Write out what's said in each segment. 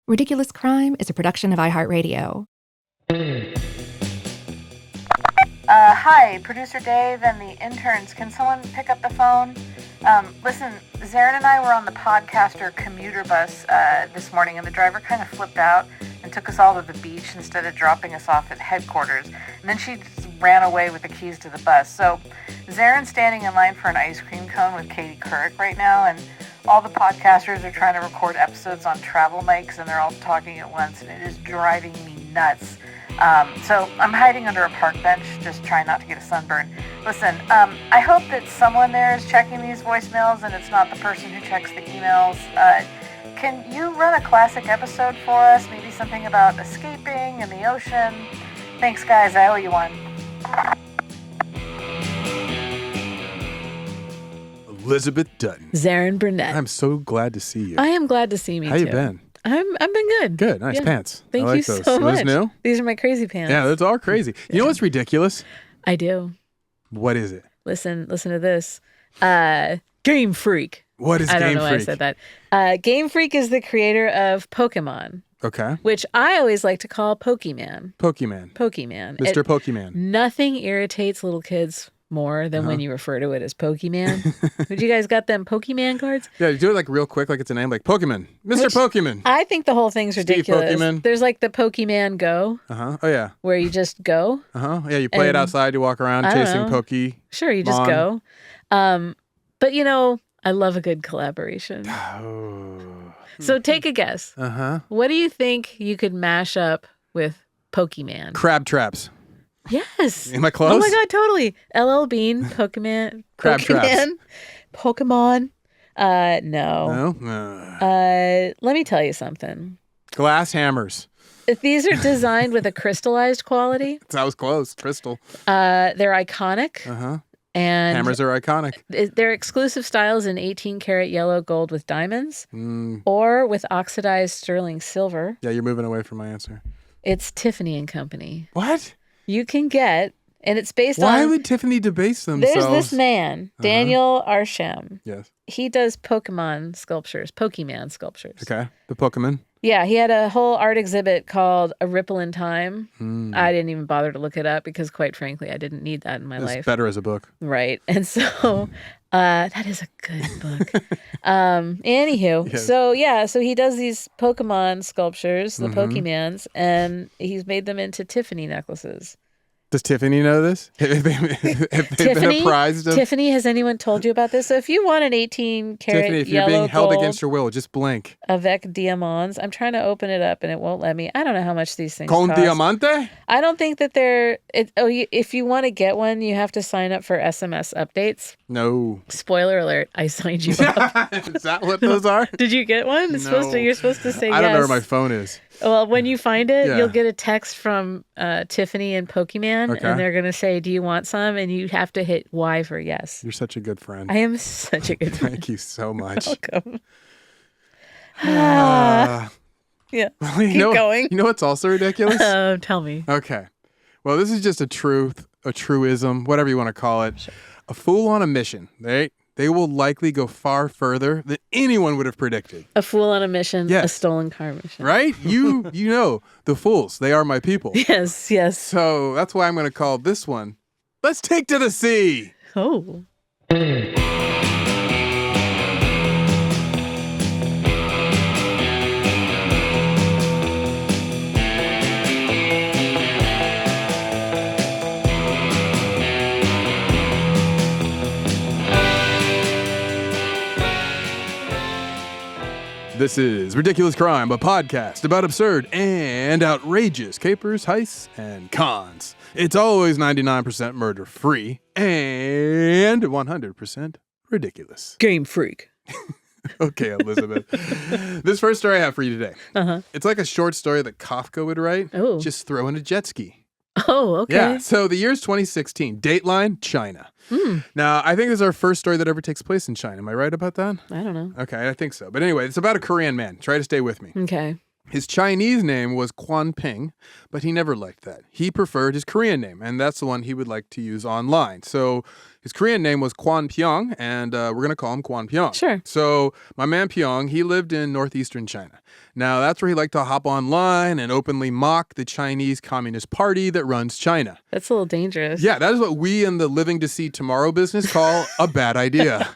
Ridiculous Crime is a production of iHeartRadio. Hi, Producer Dave and the interns. Can someone pick up the phone? Listen, Zaron and I were on the podcaster commuter bus this morning, and the driver kind of flipped out and took us all to the beach instead of dropping us off at headquarters. And then she just ran away with the keys to the bus. So Zaron's standing in line for an ice cream cone with Katie Couric right now, and all the podcasters are trying to record episodes on travel mics, and they're all talking at once, and it is driving me nuts. So I'm hiding under a park bench, just trying not to get a sunburn. Listen, I hope that someone there is checking these voicemails and it's not the person who checks the emails. Can you run a classic episode for us? Maybe something about escaping in the ocean? Thanks, guys. I owe you one. Elizabeth Dutton. Zaron Burnett. I'm so glad to see you. I am glad to see me, How too. you been? I've been good. Good. Nice pants. Thank I like you those. so much. Those new? These are my crazy pants. Yeah, those are crazy. You know what's ridiculous? I do. What is it? Listen to this. Game Freak. What is I don't Game know Freak? why I said that. Game Freak is the creator of Pokemon, Okay. which I always like to call Pokemon. Pokemon. Mr. Pokemon. Nothing irritates little kids more than when you refer to it as Pokemon. Would you guys got them Pokemon cards? Yeah, you do it like real quick, like it's a name, like Pokemon. Mr. Pokemon. I think the whole thing's Steve ridiculous. Pokemon. There's like the Pokemon Go, Oh, yeah. where you just go. Yeah, you play it And outside, you walk around I don't chasing know. Poke. Sure, you just go. But I love a good collaboration. Oh. So take a guess. Uh-huh. What do you think you could mash up with Pokemon? Crab traps. Yes. Am I close? Oh my God, totally. LL Bean, Pokemon. Crab traps. Pokemon. No. No? Let me tell you something. Glass hammers. These are designed with a crystallized quality. That was close. Crystal. They're iconic. Uh-huh. And Hammers are iconic. they're exclusive styles in 18 karat yellow gold with diamonds or with oxidized sterling silver. Yeah, you're moving away from my answer. It's Tiffany and Company. What? You can get, and it's based Why on... would Tiffany debase themselves? There's this man, Daniel Arshem. Yes. He does Pokemon sculptures. Okay. The Pokemon. Yeah, he had a whole art exhibit called A Ripple in Time. I didn't even bother to look it up because, quite frankly, I didn't need that in my life. It's better as a book. Right. And so that is a good book. Anywho, Yes. so he does these Pokemon sculptures, the Pokemons, and he's made them into Tiffany necklaces. Does Tiffany know this? Have they been apprised of... Tiffany, has anyone told you about this? So if you want an 18 karat Tiffany, if you're yellow being held gold against your will, just blink. avec diamants, I'm trying to open it up and it won't let me. I don't know how much these things Con cost. diamante? I don't think that they're... if you want to get one, you have to sign up for SMS updates. No. Spoiler alert, I signed you up. Is that what those are? Did you get one? It's No. you're supposed to say yes. I don't know where my phone is. Well, when you find it, Yeah. you'll get a text from Tiffany and Pokemon, Okay. and they're going to say, do you want some? And you have to hit Y for yes. You're such a good friend. I am such a good friend. Thank you so much. Welcome. Uh, Yeah. Keep going. You know what's also ridiculous? Tell me. Okay. Well, this is just a truism, whatever you want to call it. Sure. A fool on a mission. They will likely go far further than anyone would have predicted. A fool on a mission, Yes. a stolen car mission. Right? You know, the fools, they are my people. Yes, yes. So that's why I'm going to call this one, Let's Take to the Sea. Oh. This is Ridiculous Crime, a podcast about absurd and outrageous capers, heists, and cons. It's always 99% murder-free and 100% ridiculous. Game Freak. Okay, Elizabeth. This first story I have for you today. It's like a short story that Kafka would write. Oh. Just throw in a jet ski. Oh, okay. Yeah, so the year's 2016. Dateline, China. Now, I think this is our first story that ever takes place in China. Am I right about that? I don't know. Okay, I think so. But anyway, it's about a Korean man. Try to stay with me. Okay. His Chinese name was Quan Ping, but he never liked that. He preferred his Korean name, and that's the one he would like to use online. So his Korean name was Quan Pyong, and we're going to call him Quan Pyong. Sure. So my man Pyong, he lived in northeastern China. Now, that's where he liked to hop online and openly mock the Chinese Communist Party that runs China. That's a little dangerous. Yeah, that is what we in the living to see tomorrow business call a bad idea.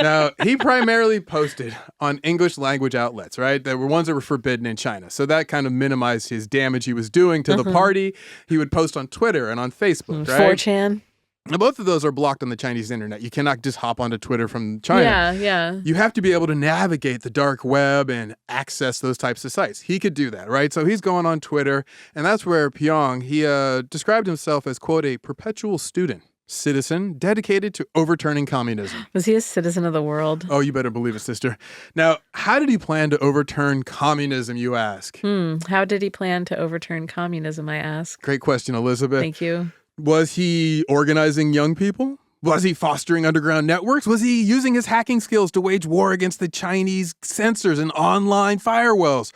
Now, he primarily posted on English language outlets, right? There were ones that were forbidden in China. So that kind of minimized his damage he was doing to the party. He would post on Twitter and on Facebook, right? 4chan. Now, both of those are blocked on the Chinese internet. You cannot just hop onto Twitter from China. Yeah. You have to be able to navigate the dark web and access those types of sites. He could do that, right? So he's going on Twitter, and that's where Pyong, he described himself as, quote, a perpetual student. Citizen dedicated to overturning communism. Was he a citizen of the world? Oh, you better believe it, sister. Now, how did he plan to overturn communism, you ask? How did he plan to overturn communism, I ask? Great question, Elizabeth. Thank you. Was he organizing young people? Was he fostering underground networks? Was he using his hacking skills to wage war against the Chinese censors and online firewalls?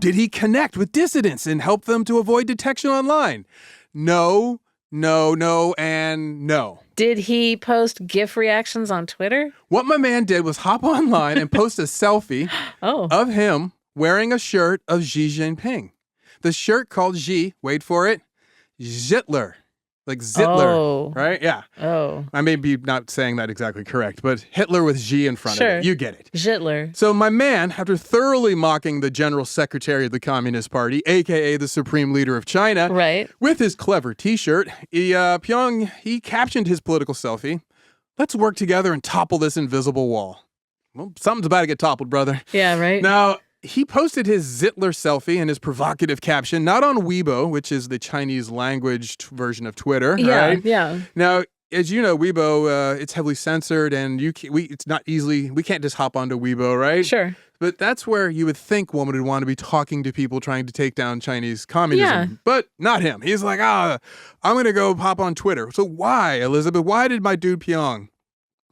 Did he connect with dissidents and help them to avoid detection online? No, and no. Did he post GIF reactions on Twitter? What my man did was hop online and post a selfie of him wearing a shirt of Xi Jinping. The shirt called Xi, wait for it, Zitler. Like Zitler, right? Yeah. Oh. I may be not saying that exactly correct, but Hitler with G in front of it. You get it. Zitler. So my man, after thoroughly mocking the General Secretary of the Communist Party, a.k.a. the Supreme Leader of China, right, with his clever T-shirt, Pyong, he captioned his political selfie, "Let's work together and topple this invisible wall." Well, something's about to get toppled, brother. Yeah, right. Now, he posted his Zitler selfie and his provocative caption, not on Weibo, which is the Chinese language version of Twitter, right? Yeah. Now, as you know, Weibo, it's heavily censored, and it's not easily, we can't just hop onto Weibo, right? Sure. But that's where you would think one would want to be talking to people trying to take down Chinese communism. Yeah. But not him. He's like, I'm going to go hop on Twitter. So why, Elizabeth? Why did my dude Pyong,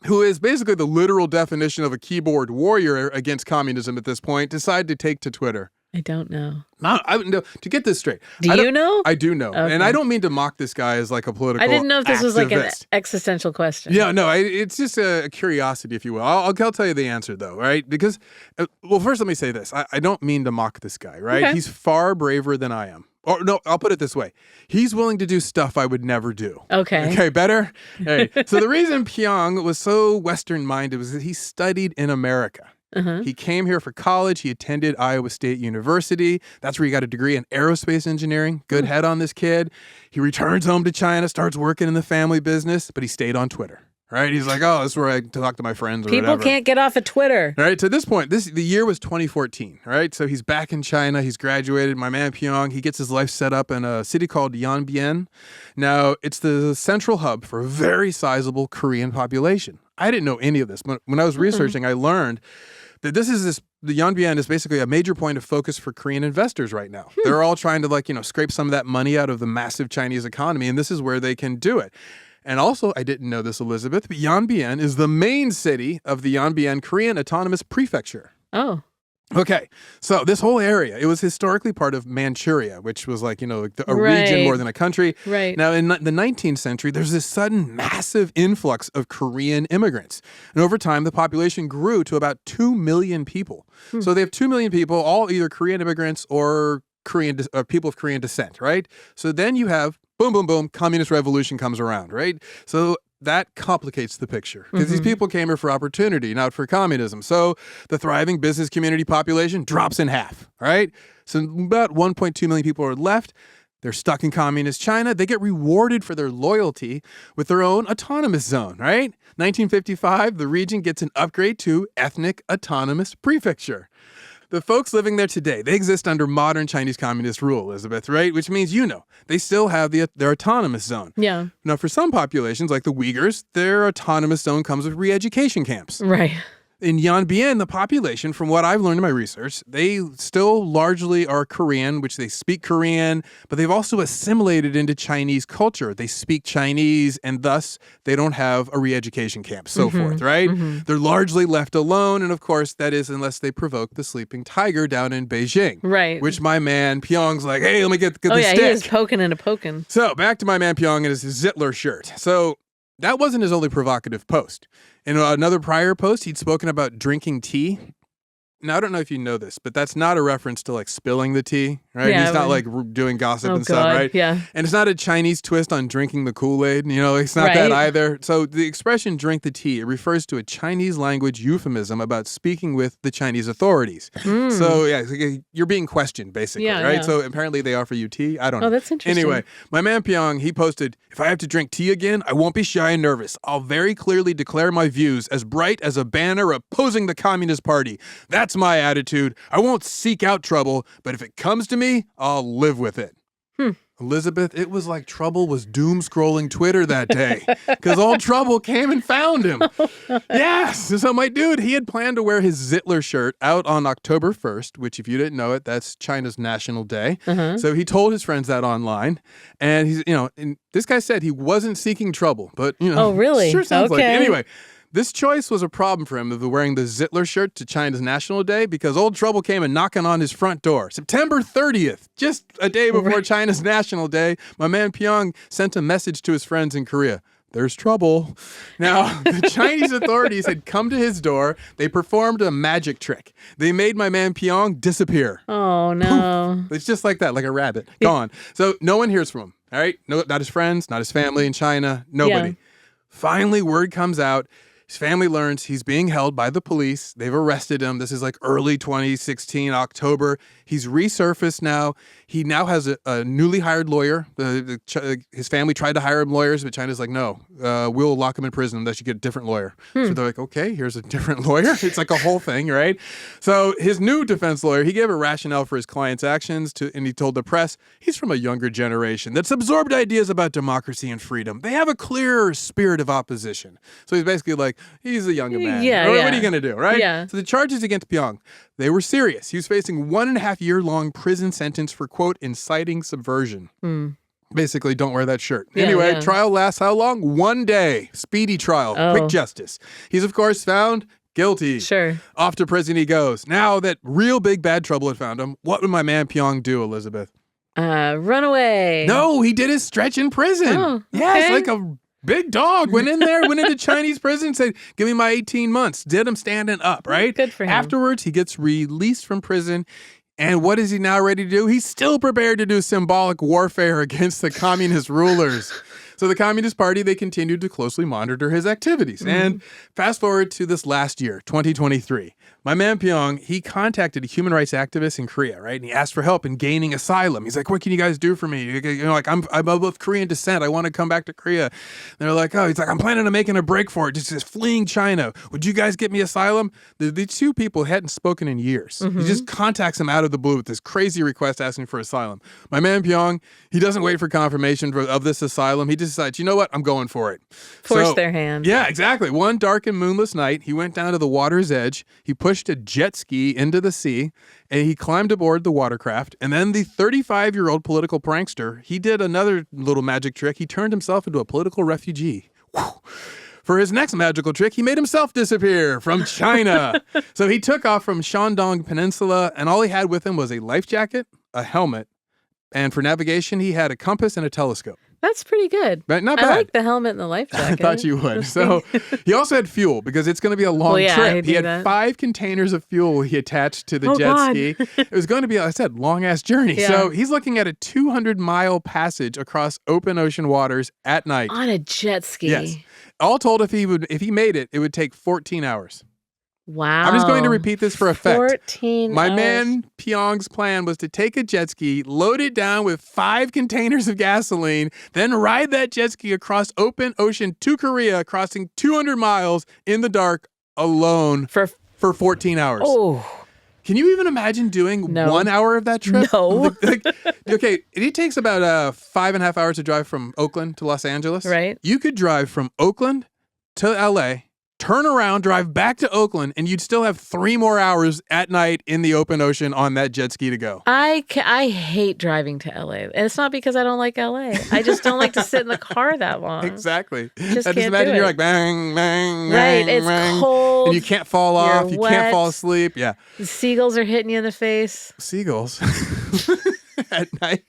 who is basically the literal definition of a keyboard warrior against communism at this point, decide to take to Twitter? I don't know. No, to get this straight. Do you know? I do know. Okay. And I don't mean to mock this guy as like a political I didn't know if this was like an activist. existential question. Yeah, no, it's just a curiosity, if you will. I'll tell you the answer, though, right? Because, well, first let me say this. I don't mean to mock this guy, right? Okay. He's far braver than I am. Or no, I'll put it this way. He's willing to do stuff I would never do. Okay. Okay, better? Hey. So the reason Pyong was so Western-minded was that he studied in America. He came here for college. He attended Iowa State University. That's where he got a degree in aerospace engineering. Good head on this kid. He returns home to China, starts working in the family business, but he stayed on Twitter. Right? He's like, this is where I talk to my friends or People whatever. can't get off of Twitter. Right? To this point, the year was 2014, right? So he's back in China. He's graduated. My man Pyong, he gets his life set up in a city called Yanbian. Now, it's the central hub for a very sizable Korean population. I didn't know any of this, but when I was researching, I learned that the Yanbian is basically a major point of focus for Korean investors right now. They're all trying to scrape some of that money out of the massive Chinese economy, and this is where they can do it. And also, I didn't know this, Elizabeth, but Yanbian is the main city of the Yanbian Korean Autonomous Prefecture. Oh. Okay, so this whole area, it was historically part of Manchuria, which was a region more than a country. Right. Now, in the 19th century, there's this sudden massive influx of Korean immigrants. And over time, the population grew to about 2 million people. So they have 2 million people, all either Korean immigrants or people of Korean descent, right? So then you have, boom, boom, boom, communist revolution comes around, right? So that complicates the picture because these people came here for opportunity, not for communism. So the thriving business community population drops in half, right? So about 1.2 million people are left. They're stuck in communist China. They get rewarded for their loyalty with their own autonomous zone, right? 1955, the region gets an upgrade to ethnic autonomous prefecture. The folks living there today, they exist under modern Chinese communist rule, Elizabeth, right? Which means, they still have their autonomous zone. Yeah. Now, for some populations, like the Uyghurs, their autonomous zone comes with re-education camps. Right. In Yanbian, the population, from what I've learned in my research, they still largely are Korean, which they speak Korean, but they've also assimilated into Chinese culture. They speak Chinese, and thus they don't have a re-education camp, so forth, right? They're largely left alone, and of course, that is unless they provoke the sleeping tiger down in Beijing. Right. Which my man Pyong's like, hey, let me get the Oh, yeah, stick. he is poking and a poking. So back to my man Pyong and his Zitler shirt. So that wasn't his only provocative post. In another prior post, he'd spoken about drinking tea. Now, I don't know if you know this, but that's not a reference to like spilling the tea, right? Yeah, He's not like doing gossip and stuff, God, right? yeah. And it's not a Chinese twist on drinking the Kool-Aid. It's not that either. So the expression drink the tea, it refers to a Chinese language euphemism about speaking with the Chinese authorities. So yeah, it's like you're being questioned basically, right? Yeah. So apparently they offer you tea. I don't know. Oh, that's interesting. Anyway, my man Pyong, he posted, if I have to drink tea again, I won't be shy and nervous. I'll very clearly declare my views as bright as a banner opposing the Communist Party. That's my attitude. I won't seek out trouble, but if it comes to me, I'll live with it. Elizabeth, it was like trouble was doom scrolling Twitter that day because all trouble came and found him. Yes. So my dude, he had planned to wear his Zitler shirt out on October 1st, which if you didn't know it, that's China's National Day. So he told his friends that online. And he's, and this guy said he wasn't seeking trouble, but Oh, really? Sure sounds like it. Okay. Anyway. This choice was a problem for him of wearing the Zitler shirt to China's National Day because old trouble came and knocking on his front door. September 30th, just a day before China's National Day, my man Pyong sent a message to his friends in Korea. There's trouble. Now, the Chinese authorities had come to his door. They performed a magic trick. They made my man Pyong disappear. Oh, no. Poof. It's just like that, like a rabbit. Gone. So no one hears from him, all right? No, not his friends, not his family in China, nobody. Yeah. Finally, word comes out. His family learns he's being held by the police. They've arrested him. This is like early 2016, October. He's resurfaced now. He now has a newly hired lawyer. His family tried to hire him lawyers, but China's like, no, we'll lock him in prison unless you get a different lawyer. So they're like, okay, here's a different lawyer. It's like a whole thing, right? So his new defense lawyer, he gave a rationale for his client's actions, and he told the press he's from a younger generation that's absorbed ideas about democracy and freedom. They have a clearer spirit of opposition. So he's basically like, he's a younger man. Yeah, What yeah. are you going to do, right? Yeah. So the charges against Pyong, they were serious. He was facing 1.5-year-long prison sentence for, quote, inciting subversion. Basically, don't wear that shirt. Yeah, Anyway, yeah. trial lasts how long? 1 day. Speedy trial. Oh. Quick justice. He's, of course, found guilty. Sure. Off to prison he goes. Now that real big bad trouble had found him, what would my man Pyong do, Elizabeth? Run away. No, he did his stretch in prison. Oh, Yes, okay. like a big dog went in there, went into Chinese prison, said, give me my 18 months. Did him standing up, right? Good for him. Afterwards, he gets released from prison. And what is he now ready to do? He's still prepared to do symbolic warfare against the communist rulers. So the Communist Party, they continued to closely monitor his activities. And fast forward to this last year, 2023. My man Pyong, he contacted a human rights activist in Korea, right? And he asked for help in gaining asylum. He's like, what can you guys do for me? Like, I'm of Korean descent. I want to come back to Korea. And they're like, oh, he's like, I'm planning on making a break for it. Just fleeing China. Would you guys get me asylum? The two people hadn't spoken in years. He just contacts them out of the blue with this crazy request asking for asylum. My man Pyong, he doesn't wait for confirmation of this asylum. He just decides, you know what? I'm going for it. Force their hand. Yeah, exactly. One dark and moonless night, he went down to the water's edge. He pushed a jet ski into the sea, and he climbed aboard the watercraft. And then the 35-year-old political prankster, he did another little magic trick. He turned himself into a political refugee. Whew. For his next magical trick, he made himself disappear from China. So he took off from Shandong Peninsula, and all he had with him was a life jacket, a helmet, and for navigation, he had a compass and a telescope. That's pretty good. But not bad. I like the helmet and the life jacket. I thought you would. So he also had fuel because it's going to be a long trip. He had 5 containers of fuel he attached to the jet ski. It was going to be, like I said, long-ass journey. Yeah. So he's looking at a 200-mile passage across open ocean waters at night. On a jet ski. Yes. All told, if he made it, it would take 14 hours. Wow. I'm just going to repeat this for effect. 14 My hours. man Pyong's plan was to take a jet ski, load it down with 5 containers of gasoline, then ride that jet ski across open ocean to Korea, crossing 200 miles in the dark alone for 14 hours. Oh. Can you even imagine doing No. 1 hour of that trip? No. Okay, it takes about 5.5 hours to drive from Oakland to Los Angeles. Right. You could drive from Oakland to LA turn around, drive back to Oakland, and you'd still have 3 more hours at night in the open ocean on that jet ski to go. I hate driving to LA. And it's not because I don't like LA. I just don't like to sit in the car that long. Exactly. Just I can't imagine do you're it. like bang, bang, Right. bang, It's bang, cold. and you can't fall off. You wet. can't fall asleep. Yeah. The seagulls are hitting you in the face. Seagulls at night.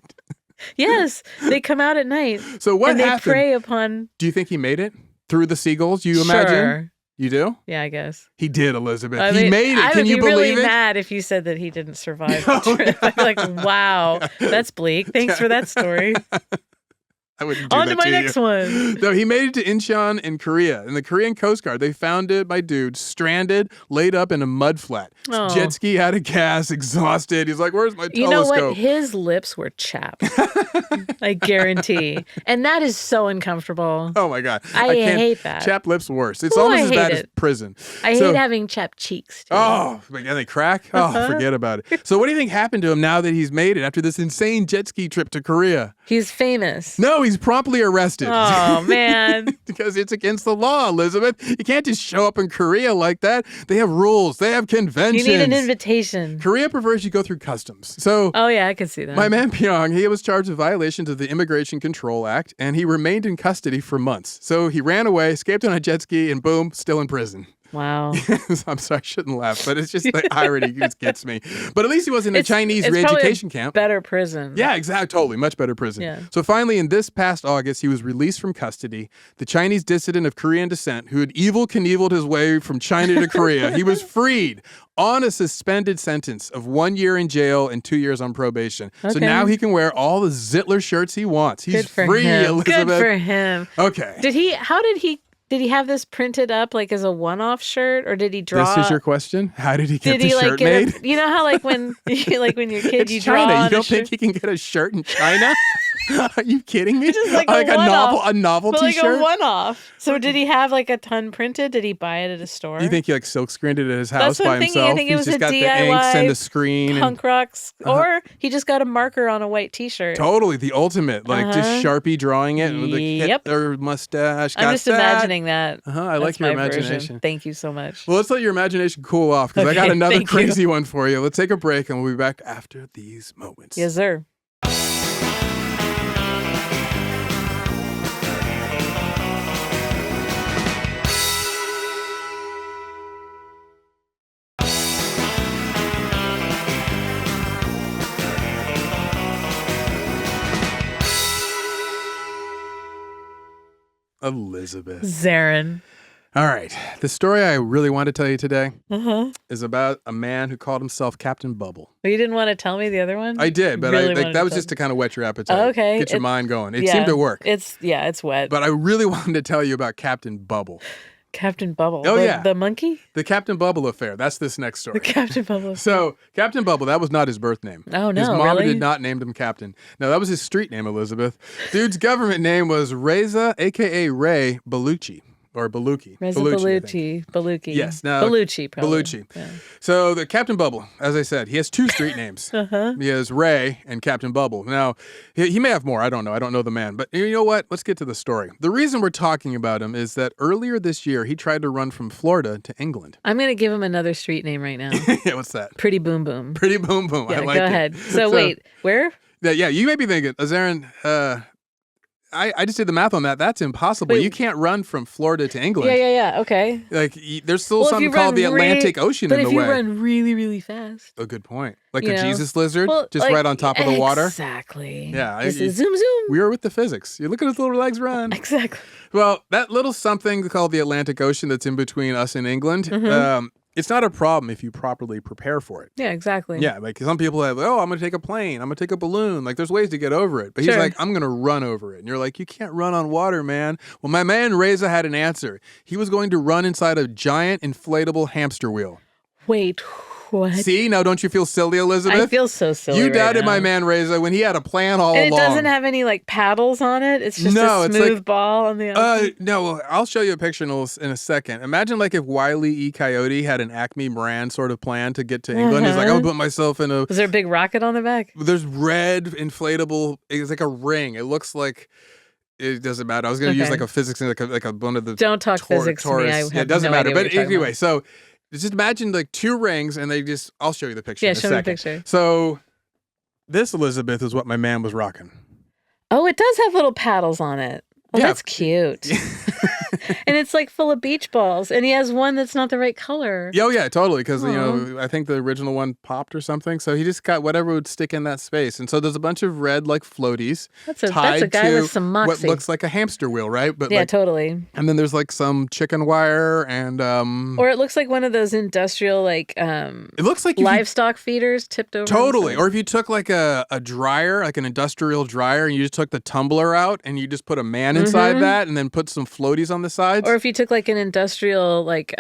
Yes. They come out at night. So what and they happened? prey upon... Do you think he made it through the seagulls? You imagine? Sure. You do? Yeah, I guess. He did, Elizabeth. I He mean, made it. I Can would you be believe really it? mad if you said that he didn't survive the trip. I'd be like, wow, that's bleak. Thanks for that story. I wouldn't do On that to my to next you. one. No, he made it to Incheon in Korea. In the Korean Coast Guard, they found my dude stranded, laid up in a mud flat. Oh. Jet ski out of gas, exhausted. He's like, where's my You know telescope? what? His lips were chapped. I guarantee. And that is so uncomfortable. Oh my God. I can't. hate that. Chapped lips worse. It's Ooh, almost I as bad hate as it. prison. I So- hate having chapped cheeks. Too. Oh, and they crack? Oh, forget about it. So what do you think happened to him now that he's made it after this insane jet ski trip to Korea? He's famous. No, he's promptly arrested. Oh, man. Because it's against the law, Elizabeth. You can't just show up in Korea like that. They have rules. They have You conventions. need an invitation. Korea prefers you go through customs. So Oh, yeah, I can see that. my man Pyong, he was charged with violations of the Immigration Control Act, and he remained in custody for months. So he ran away, escaped on a jet ski, and boom, still in prison. Wow. I'm sorry, I shouldn't laugh, but it's just the irony just gets me. But at least he was in a Chinese it's probably re-education a camp. Better prison. Yeah, exactly. Totally. Much better prison. Yeah. So finally, in this past August, he was released from custody. The Chinese dissident of Korean descent, who had Evel Knieveled his way from China to Korea, he was freed on a suspended sentence of 1 year in jail and 2 years on probation. So Okay. now he can wear all the Zitler shirts he wants. He's Good for free, him. Elizabeth. Good for him. Okay. Did he have this printed up like as a one-off shirt, or did he draw? This is your question? How did he get Did the he like shirt get made? you know how like when like when you're a kid It's you draw China. on You a don't think shirt? he can get a shirt in China? Are you kidding me? Just like a a one-off. novelty But like shirt? a one-off. So did he have like a ton printed? Did he buy it at a store? You think he like silk screened it at his house That's what by I'm thinking. himself? I think it He's was just a got the DIY inks and the screen. punk rocks, or he just got a marker on a white T-shirt. Totally, the ultimate, like just Sharpie drawing it with a Yep. Hitler mustache. I'm just imagining that. I like That's your my version. imagination. Thank you so much. Well, let's let your imagination cool off because I got Okay, another thank you. crazy one for you. Let's take a break and we'll be back after these moments. Yes, sir. Elizabeth. Zaron. All right. The story I really want to tell you today Uh-huh. is about a man who called himself Captain Bubble. Well, you didn't want to tell me the other one? I did, but Really I like wanted that to was tell just me. to kind of whet your appetite. Oh, okay. Get your It- mind going. It Yeah, seemed to work. It's wet. But I really wanted to tell you about Captain Bubble. Captain Bubble. Oh, the, yeah. The monkey? The Captain Bubble affair. That's this next story. The Captain Bubble. So, Captain Bubble, that was not his birth name. Oh, no, His mama really? did not name him Captain. No, that was his street name, Elizabeth. Dude's government name was Reza, a.k.a. Ray Bellucci. Or Bellucci. Reza Bellucci, I think. Belucci. Yes, now- Bellucci, probably. Bellucci. Yeah. So the Captain Bubble, as I said, he has two street names. Uh-huh. He has Ray and Captain Bubble. Now, he may have more. I don't know. I don't know the man. But you know what? Let's get to the story. The reason we're talking about him is that earlier this year, he tried to run from Florida to England. I'm going to give him another street name right now. Yeah, what's that? Pretty Boom Boom. Pretty Boom Boom. Yeah, I like go it. ahead. So wait, where? Yeah, you may be thinking, Zaron, I just did the math on that. That's impossible. Wait. You can't run from Florida to England. Yeah. Okay. Like, there's still Well, if something you called run the Atlantic Ocean But in if the you way. run really, really fast. A good point. Like You a know? Jesus lizard, Well, just like, right on top of the water. Exactly. Yeah, This is zoom, zoom. We were with the physics. You look at his little legs run. Exactly. Well, that little something called the Atlantic Ocean that's in between us and England, it's not a problem if you properly prepare for it. Yeah, exactly. Yeah, like some people have, I'm going to take a plane. I'm going to take a balloon. Like there's ways to get over it. But he's Sure. like, I'm going to run over it. And you're like, you can't run on water, man. Well, my man Reza had an answer. He was going to run inside a giant inflatable hamster wheel. Wait, what? See, now don't you feel silly, Elizabeth? I feel so silly. You right doubted now. my man Reza when he had a plan all And it along. doesn't have any like paddles on it. It's just No, a it's smooth like- ball on the outside. No, I'll show you a picture in a second. Imagine like if Wile E. Coyote had an Acme brand sort of plan to get to England. He's like, I'm going to put myself in a... Was there a big rocket on the back? There's red inflatable... It's like a ring. It looks like... It doesn't matter. I was going to use Okay. like a physics, like a one of the. Don't talk physics to me. I have it doesn't no matter. idea what But you're talking anyway, about. so just imagine like two rings, and I'll show you the picture. Yeah, in a show me the second. picture. So this Elizabeth is what my man was rocking. Oh, it does have little paddles on it. Oh, Yeah. that's cute. And it's like full of beach balls. And he has one that's not the right color. Oh yeah, totally. Because Aw. I think the original one popped or something. So he just got whatever would stick in that space. And so there's a bunch of red like floaties That's a tied guy to with some what moxie. looks like a hamster wheel, right? But Yeah, like, totally. and then there's like some chicken wire and Or it looks like one of those industrial like it looks like if you livestock feeders tipped over. Totally. Or if you took like a dryer, like an industrial dryer, and you just took the tumbler out and you just put a man inside that and then put some floaties on the sides. Or if you took like an industrial like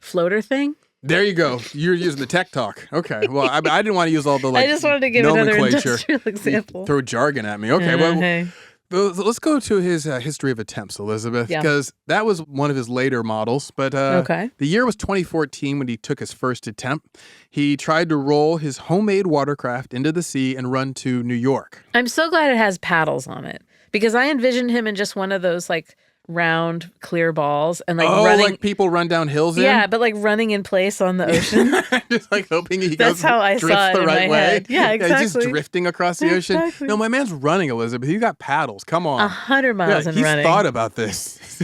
floater thing. There you go. You're using the tech talk. Okay. Well, I didn't want to use all the like I just wanted to give another nomenclature. industrial example. Throw jargon at me. Okay. Well, Hey. let's go to his history of attempts, Elizabeth, Yeah. because that was one of his later models. But Okay. the year was 2014 when he took his first attempt. He tried to roll his homemade watercraft into the sea and run to New York. I'm so glad it has paddles on it because I envisioned him in just one of those like round clear balls and like running. Like people run down hills in? Yeah, but like running in place on the ocean. Just like hoping he That's goes how I drifts saw it the in right my way. head. Yeah, He's just exactly. drifting across the ocean. Exactly. No, my man's running, Elizabeth. He's got paddles. Come on. 100 miles in he's running. thought about this.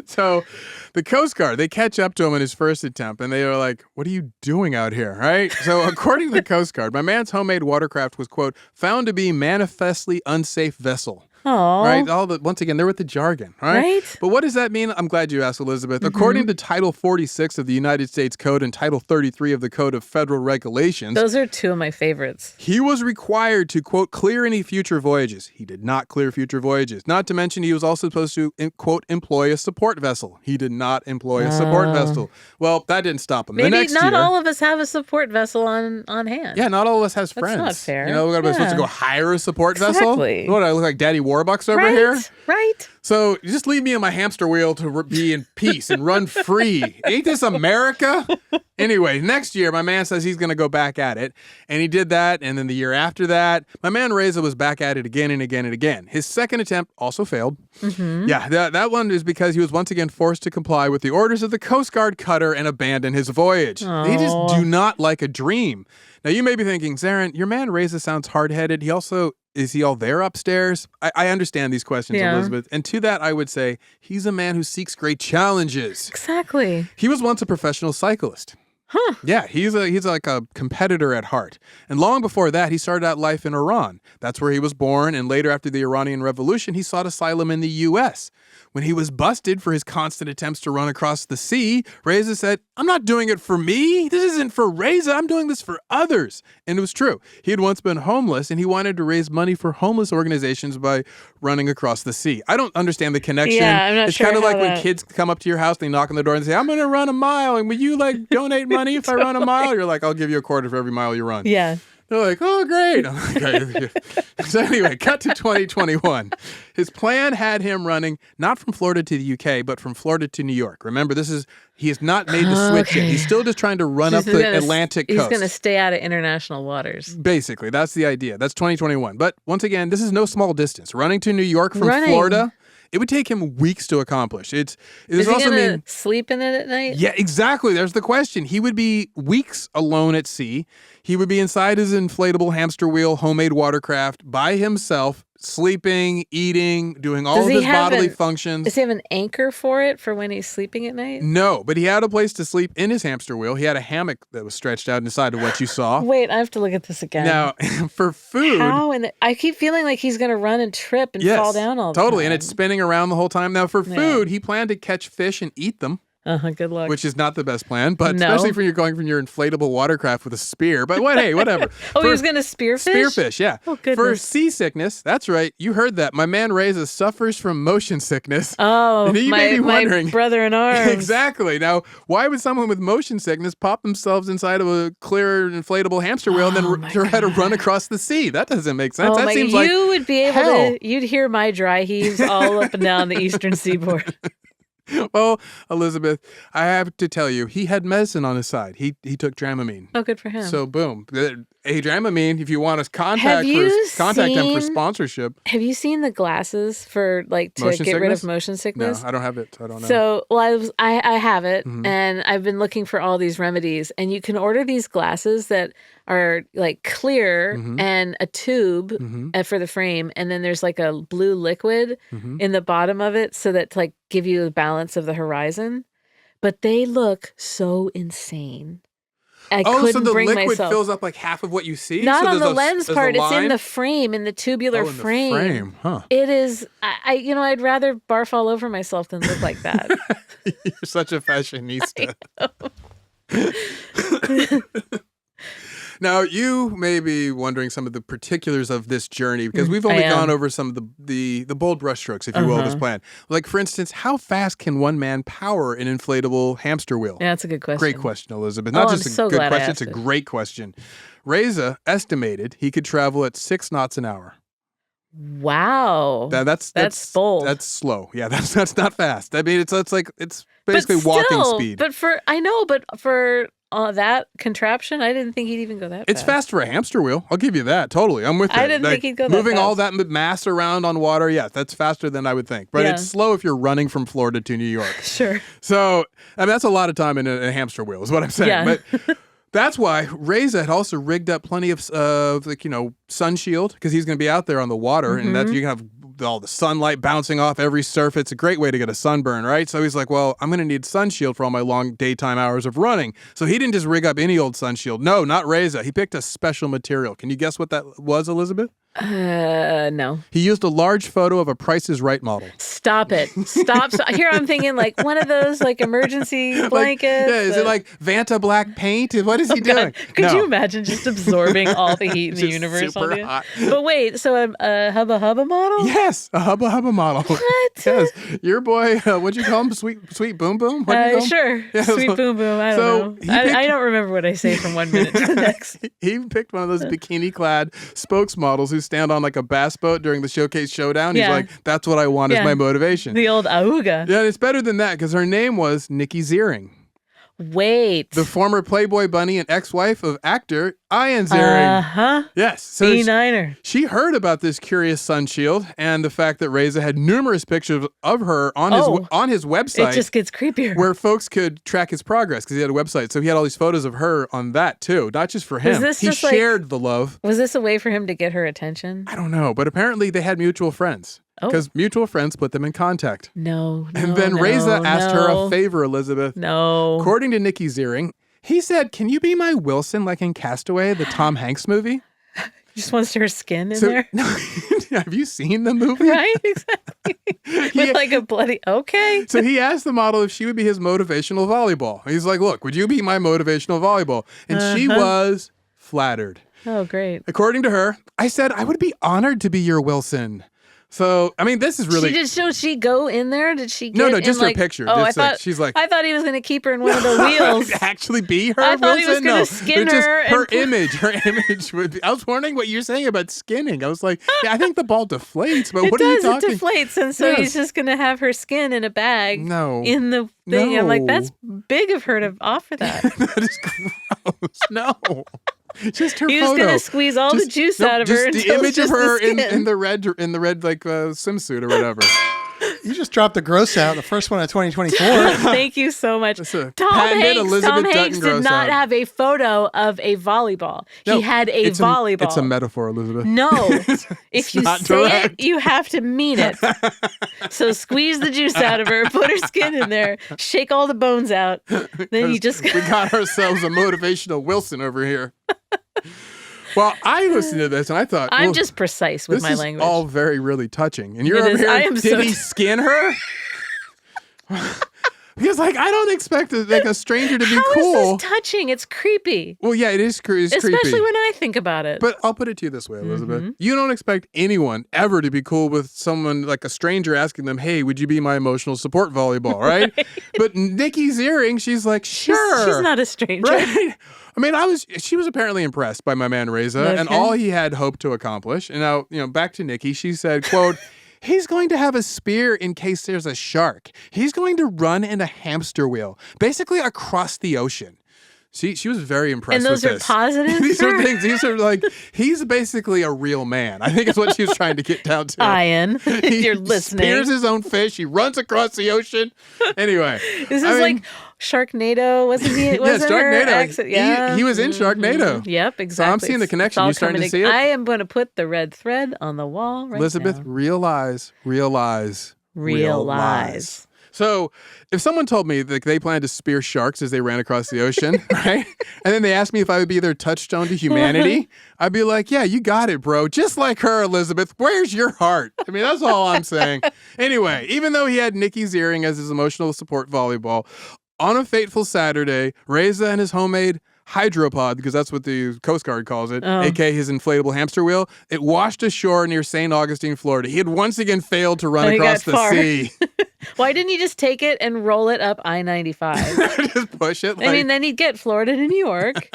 So the Coast Guard, they catch up to him in his first attempt, and they are like, what are you doing out here, right? So according to the Coast Guard, my man's homemade watercraft was, quote, found to be manifestly unsafe vessel. Aw. Right? Once again, they're with the jargon, right? Right? But what does that mean? I'm glad you asked, Elizabeth. According to Title 46 of the United States Code and Title 33 of the Code of Federal Regulations, Those are two of my favorites. he was required to, quote, clear any future voyages. He did not clear future voyages. Not to mention he was also supposed to, quote, employ a support vessel. He did not employ a support vessel. Well, that didn't stop him. Maybe the next not year, all of us have a support vessel on hand. yeah, not all of us has That's friends. not fair. You know, we're supposed to Yeah. go hire a support Exactly. vessel. What, I look like Daddy Warbucks over Right? here? Right? So you just leave me in my hamster wheel to be in peace and run free. Ain't this America? Anyway, next year, my man says he's going to go back at it. And he did that. And then the year after that, my man Reza was back at it again and again and again. His second attempt also failed. Yeah, that one is because he was once again forced to comply with the orders of the Coast Guard cutter and abandon his voyage. They just do not like a dream. Now, you may be thinking, Zaron, your man Reza sounds hard-headed. Is he all there upstairs? I understand these questions, Yeah. Elizabeth. And to that, I would say he's a man who seeks great challenges. Exactly. He was once a professional cyclist. Huh. Yeah, he's like a competitor at heart. And long before that, he started out life in Iran. That's where he was born. And later, after the Iranian Revolution, he sought asylum in the U.S. When he was busted for his constant attempts to run across the sea, Reza said, I'm not doing it for me. This isn't for Reza. I'm doing this for others. And it was true. He had once been homeless, and he wanted to raise money for homeless organizations by running across the sea. I don't understand the connection. Yeah, I'm not it's sure kind of like how when that- kids come up to your house, they knock on the door and say, I'm going to run a mile. And will you like donate money if I run a mile? You're like, I'll give you a quarter for every mile you run. Yeah. They're like, oh, great. I'm like, okay. So anyway, cut to 2021. His plan had him running not from Florida to the UK, but from Florida to New York. Remember, he has not made the switch yet. He's still just trying to run up the Atlantic coast. He's going to stay out of international waters. Basically, that's the idea. That's 2021. But once again, this is no small distance. Running to New York from Running. Florida, it would take him weeks to accomplish. Is he also going to sleep in it at night? Yeah, exactly. There's the question. He would be weeks alone at sea. He would be inside his inflatable hamster wheel, homemade watercraft by himself, sleeping, eating, doing all Does of he his have bodily an- functions. Does he have an anchor for it for when he's sleeping at night? No, but he had a place to sleep in his hamster wheel. He had a hammock that was stretched out inside of what you saw. Wait, I have to look at this again. Now, for food. How? And I keep feeling like he's going to run and trip and fall down all the time. Totally, and it's spinning around the whole time. Now, for food, he planned to catch fish and eat them. Good luck. Which is not the best plan, but No. especially when you're going from your inflatable watercraft with a spear. But hey, whatever. he was going to spearfish? Spearfish, yeah. Oh, For goodness. seasickness, that's right. You heard that. My man Reza suffers from motion sickness. Oh, And you may be wondering. my brother in arms. Exactly. Now, why would someone with motion sickness pop themselves inside of a clear inflatable hamster wheel and then try to run across the sea? That doesn't make sense. That seems like you would be able hell. to. You'd hear my dry heaves all up and down the eastern seaboard. Well, Elizabeth, I have to tell you, he had medicine on his side. He took Dramamine. Oh, good for him. So boom. Adrian, I mean, if you want to contact them for sponsorship. Have you seen the glasses for like to get rid of motion sickness? No, I don't have it. I don't know. So, well, I have it, and I've been looking for all these remedies, and you can order these glasses that are like clear and a tube for the frame, and then there's like a blue liquid in the bottom of it, so that to like give you a balance of the horizon. But they look so insane. I couldn't bring myself. So the liquid fills up like half of what you see? Not so on the lens part. It's in the frame, in the tubular frame. The frame, huh? It is. I'd rather barf all over myself than look like that. You're such a fashionista. Now, you may be wondering some of the particulars of this journey because we've only gone over some of the bold brushstrokes, if you will, of this plan. Like, for instance, how fast can one man power an inflatable hamster wheel? Yeah, that's a good question. Great question, Elizabeth. Not just a good question, it's a great question. Reza estimated he could travel at 6 knots an hour. Wow. That's bold. That's slow. Yeah, that's not fast. I mean, it's basically walking speed. But for that contraption, I didn't think he'd even go that fast. It's fast for a hamster wheel. I'll give you that. Totally. I'm with you. I didn't think he'd go that fast. Moving all that mass around on water, yeah, that's faster than I would think. But it's slow if you're running from Florida to New York. Sure. So, I mean, that's a lot of time in a hamster wheel is what I'm saying. Yeah. But that's why Reza had also rigged up plenty of sun shield because he's going to be out there on the water and that you can have all the sunlight bouncing off every surface. It's a great way to get a sunburn, right? So he's like, well, I'm going to need sun shield for all my long daytime hours of running. So he didn't just rig up any old sun shield. No, not Reza. He picked a special material. Can you guess what that was, Elizabeth? No. He used a large photo of a Price is Right model. Stop it. Stop. Here I'm thinking like one of those like emergency blankets. Is it like Vanta black paint? What is he doing? Could you imagine just absorbing all the heat in the universe? Super hot. But wait, so a Hubba Hubba model? Yes, a Hubba Hubba model. What? Yes. Your boy, what'd you call him? Sweet Boom Boom? Sure. Yeah, Sweet Boom Boom. I don't know. I don't remember what I say from 1 minute to the next. He picked one of those bikini-clad spokesmodels who stand on like a bass boat during the Showcase Showdown. He's like, that's what I want as my motivation. The old auga. Yeah, it's better than that because her name was Nikki Ziering. Wait. The former Playboy bunny and ex-wife of actor Ian Ziering. Uh-huh. Yes. So E9er. She heard about this curious sun shield and the fact that Reza had numerous pictures of her on his website. It just gets creepier. Where folks could track his progress because he had a website. So he had all these photos of her on that too, not just for him. He shared the love. Was this a way for him to get her attention? I don't know, but apparently they had mutual friends. Because mutual friends put them in contact. No. And then Reza asked her a favor, Elizabeth. No. According to Nikki Ziering, he said, "Can you be my Wilson like in Castaway, the Tom Hanks movie?" He just wants her skin in there. Have you seen the movie? Right, exactly. With like a bloody, okay. So he asked the model if she would be his motivational volleyball. He's like, look, would you be my motivational volleyball? And she was flattered. Oh, great. According to her, I said, I would be honored to be your Wilson. So, I mean, this is really... Did she go in there? Did she get No, just her picture. Oh, I thought he was going to keep her in one of the wheels. Actually be her I thought Wilson? he was going to skin her. Her image would be... I was wondering what you're saying about skinning. I was like, yeah, I think the ball deflates, but what are you talking... It deflates, and so he's just going to have her skin in a bag in the thing. No. I'm like, that's big of her to offer that. That is gross. No. Just her photo. He was going to squeeze all the juice out of her. Just the image of her in the red like swimsuit or whatever. You just dropped the gross out, the first one of 2024. Thank you so much. Tom Hanks did not have a photo of a volleyball. He had a volleyball. It's a metaphor, Elizabeth. No. If you say it, you have to mean it. So squeeze the juice out of her, put her skin in there, shake all the bones out. Then you just... We got ourselves a motivational Wilson over here. Well, I listened to this and I thought, I'm just precise with my language. This is all very, really touching. And you're over here, did he skin her? Because, I don't expect a stranger to be cool. How is this touching? It's creepy. Well, yeah, it is creepy. Especially when I think about it. But I'll put it to you this way, Elizabeth. Mm-hmm. You don't expect anyone ever to be cool with someone, like a stranger asking them, hey, would you be my emotional support volleyball, right? But Nikki Ziering, she's like, sure. She's not a stranger. Right? I mean, she was apparently impressed by my man Reza and all he had hoped to accomplish. And now, back to Nikki, she said, quote, he's going to have a spear in case there's a shark. He's going to run in a hamster wheel, basically across the ocean. She was very impressed And those with are this. positive? These are things. These are like, he's basically a real man. I think is what she was trying to get down to. Ian, He you're listening. spears his own fish. He runs across the ocean. Anyway. This is like Sharknado, wasn't he? Wasn't her Sharknado. accent? Yeah. He was in Sharknado. Yep, exactly. So I'm seeing the connection. It's all You starting to coming see it? I am going to put the red thread on the wall right Elizabeth, now. realize. Realize. So if someone told me that they planned to spear sharks as they ran across the ocean, right? And then they asked me if I would be their touchstone to humanity, I'd be like, yeah, you got it, bro. Just like her, Elizabeth. Where's your heart? I mean, that's all I'm saying. Anyway, even though he had Nikki Ziering as his emotional support volleyball, on a fateful Saturday, Reza and his homemade hydropod, because that's what the Coast Guard calls it, aka his inflatable hamster wheel, it washed ashore near St. Augustine, Florida. He had once again failed to run across the sea. Why didn't he just take it and roll it up I-95? Just push it. I mean, then he'd get Florida to New York.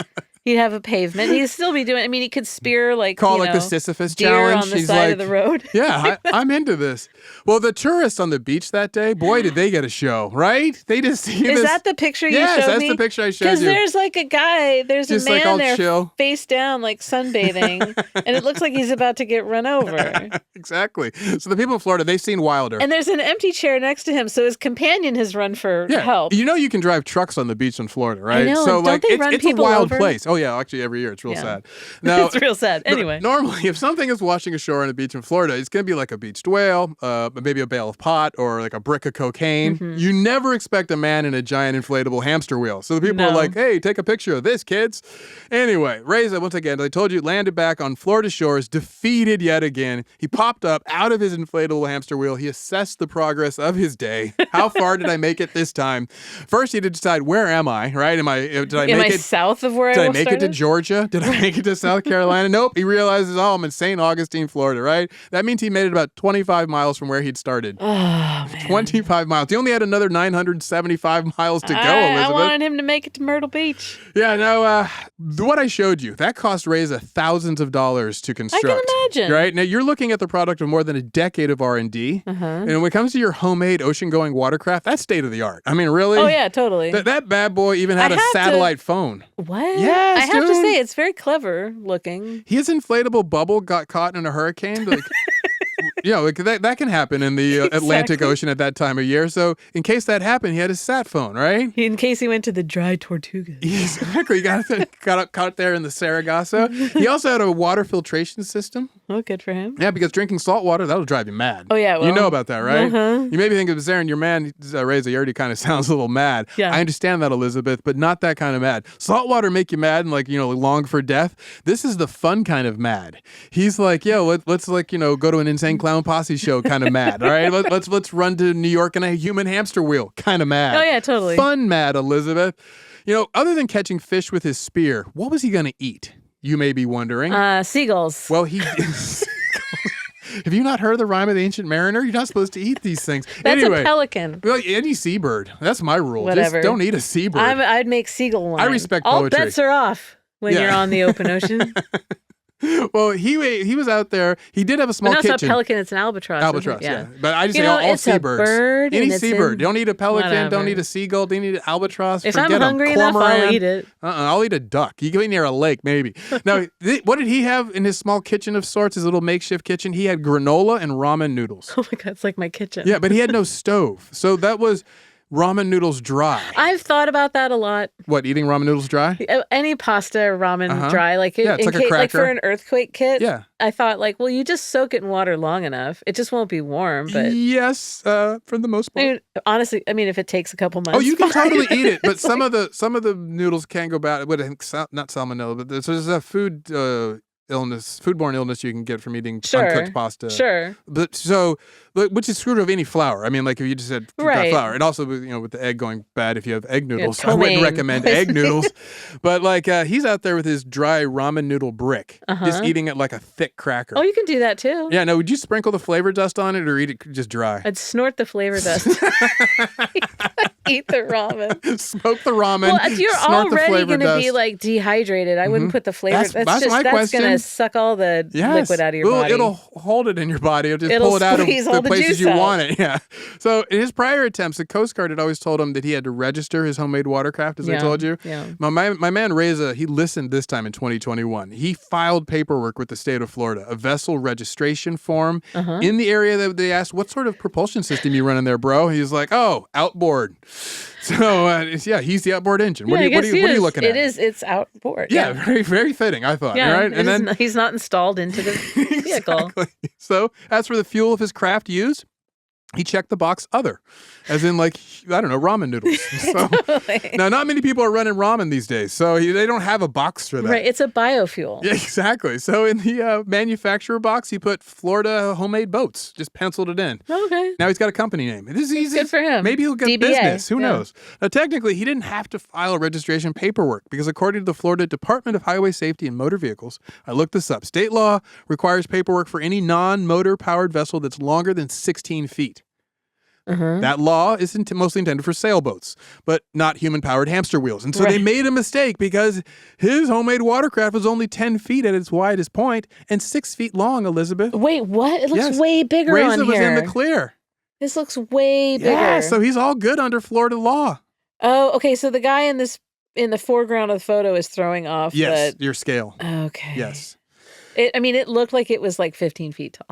He'd have a pavement. He'd still be doing. I mean, he could spear the Sisyphus deer challenge. on the He's side like, of the road. Yeah, I'm into this. Well, the tourists on the beach that day, boy, did they get a show, right? They just see this. Is that the picture you showed me? Yes, that's the picture I showed you. Because there's like a guy, there's just a man all there chill. face down, like sunbathing, and it looks like he's about to get run over. Exactly. So the people in Florida, they've seen wilder. And there's an empty chair next to him, so his companion has run for help. You know you can drive trucks on the beach in Florida, right? I know. So Don't they run it's a people wild over? place. Oh yeah, actually every year it's real sad. Now, It's real sad. Anyway. Normally, if something is washing ashore on a beach in Florida, it's going to be like a beached whale, maybe a bale of pot, or like a brick of cocaine. Mm-hmm. You never expect a man in a giant inflatable hamster wheel. So the people are like, hey, take a picture of this, kids. Anyway, Reza, once again, as I told you, landed back on Florida shores, defeated yet again. He popped up out of his inflatable hamster wheel. He assessed the progress of his day. How far did I make it this time? First, he had to decide, where am I, right? Am I south of where Did I I make it to Georgia? Did I make it to South Carolina? Nope. He realizes, I'm in St. Augustine, Florida, right? That means he made it about 25 miles from where he'd started. Oh, man. 25 miles. He only had another 975 miles to go, Elizabeth. I wanted him to make it to Myrtle Beach. Yeah, no, what I showed you, that cost Reza thousands of dollars to construct. I can imagine. Right? Now, you're looking at the product of more than a decade of R&D. And when it comes to your homemade ocean-going watercraft, that's state-of-the-art. I mean, really? Oh, yeah, totally. That bad boy even had a satellite phone. What? Yes, I have to dude. say, it's very clever looking. His inflatable bubble got caught in a hurricane. Like, that can happen in the Atlantic Ocean at that time of year. So in case that happened, he had his sat phone, right? In case he went to the dry Tortugas. Exactly. He got caught there in the Sargasso. He also had a water filtration system. Oh, good for him. Yeah, because drinking salt water, that'll drive you mad. Oh, yeah. Well, you know about that, right? Uh-huh. You maybe think of Zaron, your man, Reza, he already kind of sounds a little mad. Yeah. I understand that, Elizabeth, but not that kind of mad. Salt water make you mad and long for death. This is the fun kind of mad. He's like, let's go to an Insane Clown Posse show kind of mad. All right, let's run to New York in a human hamster wheel kind of mad. Oh, yeah, totally. Fun mad, Elizabeth. Other than catching fish with his spear, what was he going to eat? You may be wondering. Seagulls. Well, he... Have you not heard the rhyme of the Ancient Mariner? You're not supposed to eat these things. That's anyway, a pelican. Well, any seabird. That's my rule. Whatever. Just don't eat a seabird. I'd make seagull wine. I respect All poetry. bets are off when you're on the open ocean. Well, he was out there. He did have a small But no, kitchen. it's not a pelican, it's an albatross. Albatross, isn't it? yeah. But I just say all it's seabirds. A bird Any and it's seabird. Don't eat a pelican. Whatever. Don't eat a seagull. Don't eat an albatross. If Forget I'm hungry enough, I'll eat it. I'll eat a duck. You go near a lake, maybe. Now, what did he have in his small kitchen of sorts, his little makeshift kitchen? He had granola and ramen noodles. Oh my God, it's like my kitchen. Yeah, but he had no stove. So that was ramen noodles dry. I've thought about that a lot. What, eating ramen noodles dry? Any pasta or ramen dry, it's like a cracker. like for an earthquake kit. Yeah. I thought you just soak it in water long enough. It just won't be warm, but yes, for the most part. Honestly, if it takes a couple months. Oh, you can totally eat it, but some of the noodles can go bad. Not salmonella, but there's a foodborne illness you can get from eating uncooked pasta. Sure. Which is true of any flour. I mean, like if you just had flour, and also with the egg going bad, if you have egg noodles, I wouldn't recommend egg noodles. But he's out there with his dry ramen noodle brick, just eating it like a thick cracker. Oh, you can do that too. Yeah. No, would you sprinkle the flavor dust on it or eat it just dry? I'd snort the flavor dust. Eat the ramen. Smoke the ramen. Well, you're snort the already flavor going to dust. be like dehydrated. I wouldn't put the flavor. That's my That's going question. to suck all the liquid out of your body. It'll hold it in your body. It'll It'll pull it out of squeeze all the the places juice you out. want it. Yeah. So in his prior attempts, the Coast Guard had always told him that he had to register his homemade watercraft, as I told you. Yeah. My man Reza, he listened this time in 2021. He filed paperwork with the state of Florida, a vessel registration form in the area that they asked, what sort of propulsion system you running there, bro? He's like, oh, outboard. So he's the outboard engine. What are you looking at? It's outboard. Yeah, very, very fitting, I thought. Yeah, right? And then he's not installed into the vehicle. Exactly. So as for the fuel of his craft used, he checked the box other, as in ramen noodles. So now, not many people are running ramen these days, so they don't have a box for that. Right, it's a biofuel. Yeah, exactly. So in the manufacturer box, he put Florida homemade boats, just penciled it in. Okay. Now he's got a company name. It is easy. Good for him. Maybe he'll get DBA. business. Who knows? Now, technically, he didn't have to file registration paperwork because according to the Florida Department of Highway Safety and Motor Vehicles, I looked this up, state law requires paperwork for any non-motor powered vessel that's longer than 16 feet. That law is mostly intended for sailboats, but not human-powered hamster wheels. And so they made a mistake because his homemade watercraft was only 10 feet at its widest point and 6 feet long, Elizabeth. Wait, what? It looks way bigger Reza on here. was in the clear. This looks way bigger. Yeah, so he's all good under Florida law. Oh, okay. So the guy in the foreground of the photo is throwing off your scale. Okay. Yes. It looked like it was like 15 feet tall.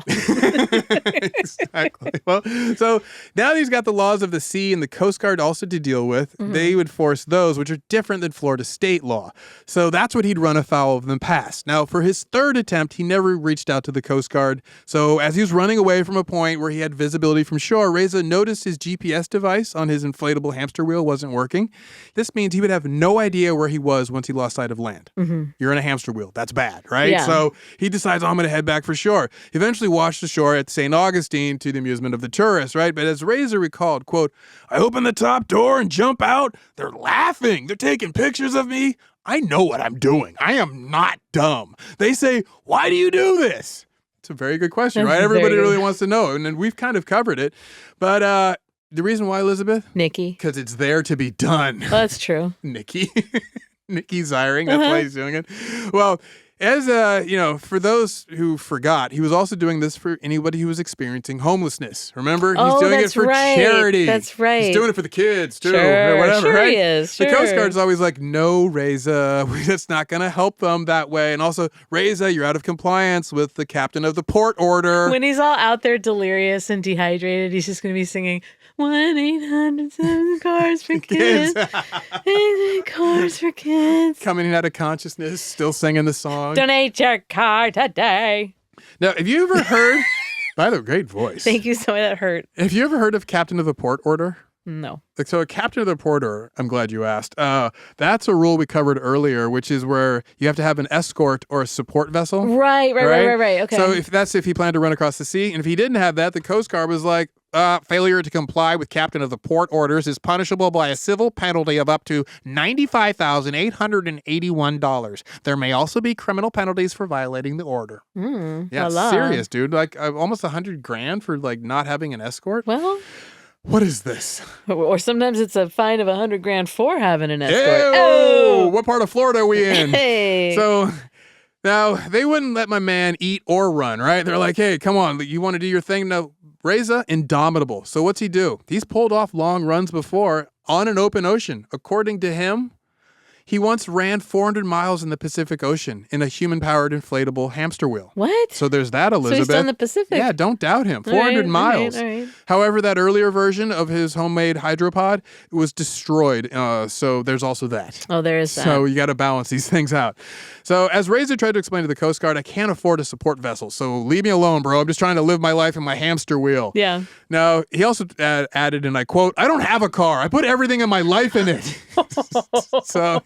Exactly. Well, so now that he's got the laws of the sea and the Coast Guard also to deal with, they would force those, which are different than Florida state law. So that's what he'd run afoul of in the past. Now, for his third attempt, he never reached out to the Coast Guard. So as he was running away from a point where he had visibility from shore, Reza noticed his GPS device on his inflatable hamster wheel wasn't working. This means he would have no idea where he was once he lost sight of land. You're in a hamster wheel. That's bad, right? Yeah. So he decides, I'm going to head back for shore. He eventually washed ashore at St. Augustine to the amusement of the tourists, right? But as Reza recalled, quote, I open the top door and jump out. They're laughing. They're taking pictures of me. I know what I'm doing. I am not dumb. They say, why do you do this? It's a very good question, right? Everybody really wants to know. And then we've kind of covered it. But the reason why, Elizabeth? Nikki. Because it's there to be done. Well, that's true. Nikki. Nikki Zaron. That's why he's doing it. Well, as for those who forgot, he was also doing this for anybody who was experiencing homelessness. Remember, he's doing it for charity. That's right. He's doing it for the kids too, Sure, or whatever. sure right? he is. The Sure. Coast Guard's always like, "No, Reza, that's not going to help them that way." And also, Reza, you're out of compliance with the captain of the port order. When he's all out there delirious and dehydrated, he's just going to be singing 1-800-7-CARS for kids. 8 cars for kids. Coming out of consciousness, still singing the song. Donate your car today. Now, have you ever heard? By the way, great voice. Thank you so much. That hurt. Have you ever heard of captain of the port order? No. So a captain of the port order, I'm glad you asked. That's a rule we covered earlier, which is where you have to have an escort or a support vessel. Right. Okay. So if he planned to run across the sea, and if he didn't have that, the Coast Guard was like, failure to comply with captain of the port orders is punishable by a civil penalty of up to $95,881. There may also be criminal penalties for violating the order. Yeah, serious, dude. Like almost $100,000 for like not having an escort. Well, what is this? or sometimes it's a fine of $100,000 for having an escort. Oh, what part of Florida are we in? Hey. So now they wouldn't let my man eat or run, right? They're like, hey, come on, you want to do your thing? No. Reza, indomitable. So what's he do? He's pulled off long runs before on an open ocean. According to him, he once ran 400 miles in the Pacific Ocean in a human-powered inflatable hamster wheel. What? So there's that, Elizabeth. So he's done the Pacific. Yeah, don't doubt him. 400 miles. All right. However, that earlier version of his homemade hydropod was destroyed. So there's also that. Oh, there is that. So you got to balance these things out. So as Reza tried to explain to the Coast Guard, I can't afford a support vessel. So leave me alone, bro. I'm just trying to live my life in my hamster wheel. Yeah. Now, he also added, and I quote, I don't have a car. I put everything in my life in it. So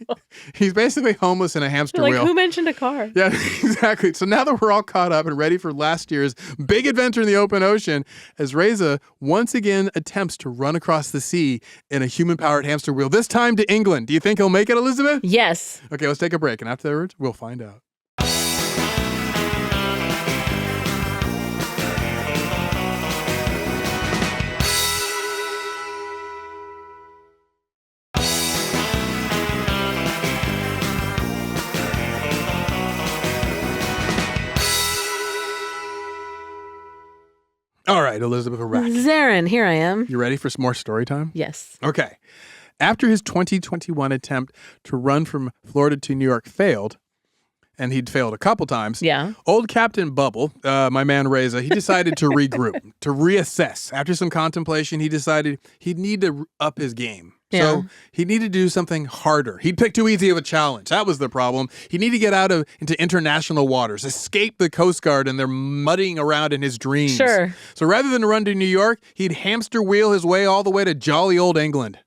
he's basically homeless in a hamster wheel. Who mentioned a car? Yeah, exactly. So now that we're all caught up and ready for last year's big adventure in the open ocean, as Reza once again attempts to run across the sea in a human-powered hamster wheel, this time to England. Do you think he'll make it, Elizabeth? Yes. Okay, let's take a break, and afterwards, we'll find out. right, Elizabeth, we're back. Zaron, here I am. You ready for some more story time? Yes. Okay. After his 2021 attempt to run from Florida to New York failed, and he'd failed a couple times, old Captain Bubble, my man Reza, he decided to regroup, to reassess. After some contemplation, he decided he'd need to up his game. So he needed to do something harder. He'd picked too easy of a challenge. That was the problem. He needed to get out into international waters, escape the Coast Guard and they're muddying around in his dreams. Sure. So rather than run to New York, he'd hamster wheel his way all the way to jolly old England.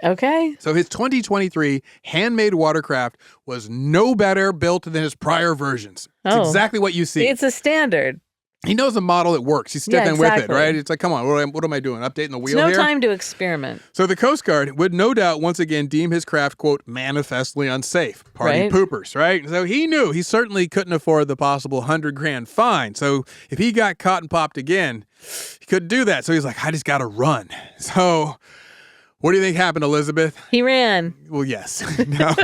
Okay. So his 2023 handmade watercraft was no better built than his prior versions. It's exactly what you see. It's a standard. He knows the model, it works. He's sticking with it, right? It's like, come on, what am I doing? Updating the wheel here? It's no time to experiment. So the Coast Guard would no doubt once again deem his craft, quote, manifestly unsafe. Party poopers, right? So he knew he certainly couldn't afford the possible $100,000 fine. So if he got caught and popped again, he couldn't do that. So he's like, I just got to run. So what do you think happened, Elizabeth? He ran. Well, yes. Now,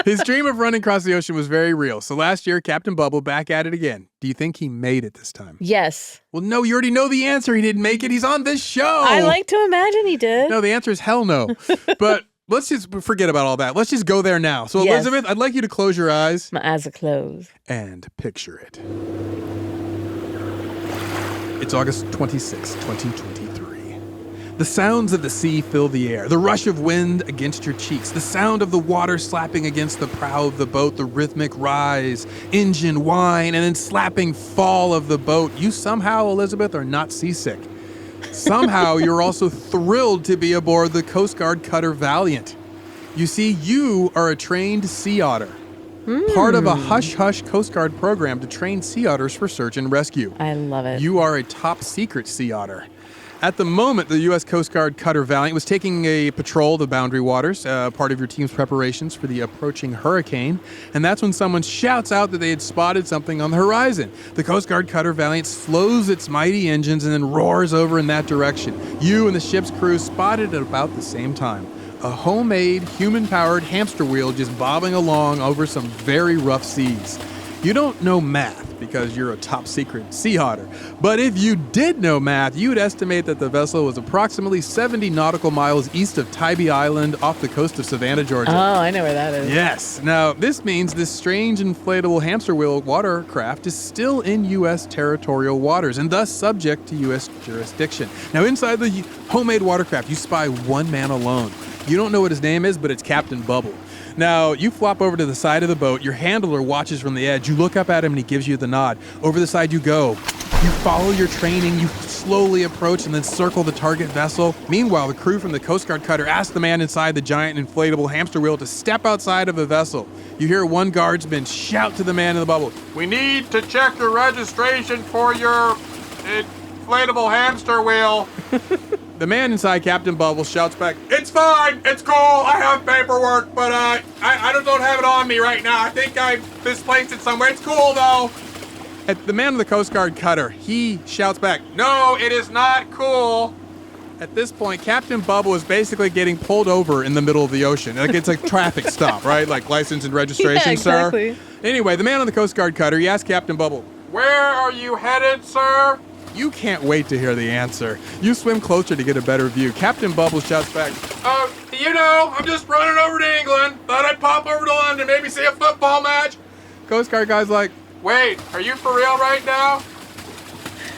his dream of running across the ocean was very real. So last year, Captain Bubble back at it again. Do you think he made it this time? Yes. Well, no, you already know the answer. He didn't make it. He's on this show. I like to imagine he did. No, the answer is hell no. But let's just forget about all that. Let's just go there now. So, Elizabeth, I'd like you to close your eyes. My eyes are closed. And picture it. It's August 26, 2023. The sounds of the sea fill the air, the rush of wind against your cheeks, the sound of the water slapping against the prow of the boat, the rhythmic rise, engine whine, and then slapping fall of the boat. You somehow, Elizabeth, are not seasick. Somehow, you're also thrilled to be aboard the Coast Guard cutter Valiant. You see, you are a trained sea otter. Part of a hush-hush Coast Guard program to train sea otters for search and rescue. I love it. You are a top-secret sea otter. At the moment, the U.S. Coast Guard cutter Valiant was taking a patrol of the Boundary Waters, part of your team's preparations for the approaching hurricane, and that's when someone shouts out that they had spotted something on the horizon. The Coast Guard cutter Valiant slows its mighty engines and then roars over in that direction. You and the ship's crew spotted it about the same time. A homemade, human-powered hamster wheel just bobbing along over some very rough seas. You don't know math because you're a top-secret sea otter. But if you did know math, you would estimate that the vessel was approximately 70 nautical miles east of Tybee Island off the coast of Savannah, Georgia. Oh, I know where that is. Yes. Now, this means this strange inflatable hamster wheel watercraft is still in U.S. territorial waters and thus subject to U.S. jurisdiction. Now, inside the homemade watercraft, you spy one man alone. You don't know what his name is, but it's Captain Bubble. Now, you flop over to the side of the boat. Your handler watches from the edge. You look up at him and he gives you the nod. Over the side you go. You follow your training. You slowly approach and then circle the target vessel. Meanwhile, the crew from the Coast Guard cutter asks the man inside the giant inflatable hamster wheel to step outside of the vessel. You hear one guardsman shout to the man in the bubble, "We need to check the registration for your inflatable hamster wheel." The man inside Captain Bubble shouts back, "It's fine, it's cool, I have paperwork, but I don't have it on me right now. I think I misplaced it somewhere. It's cool though." The man of the Coast Guard cutter, he shouts back, "No, it is not cool." At this point, Captain Bubble is basically getting pulled over in the middle of the ocean. Like it's a traffic stop, right? Like license and registration, exactly. Sir. Anyway, the man on the Coast Guard cutter, he asks Captain Bubble, "Where are you headed, sir?" You can't wait to hear the answer. You swim closer to get a better view. Captain Bubble shouts back, I'm just running over to England. Thought I'd pop over to London, maybe see a football match." Coast Guard guy's like, "Wait, are you for real right now?"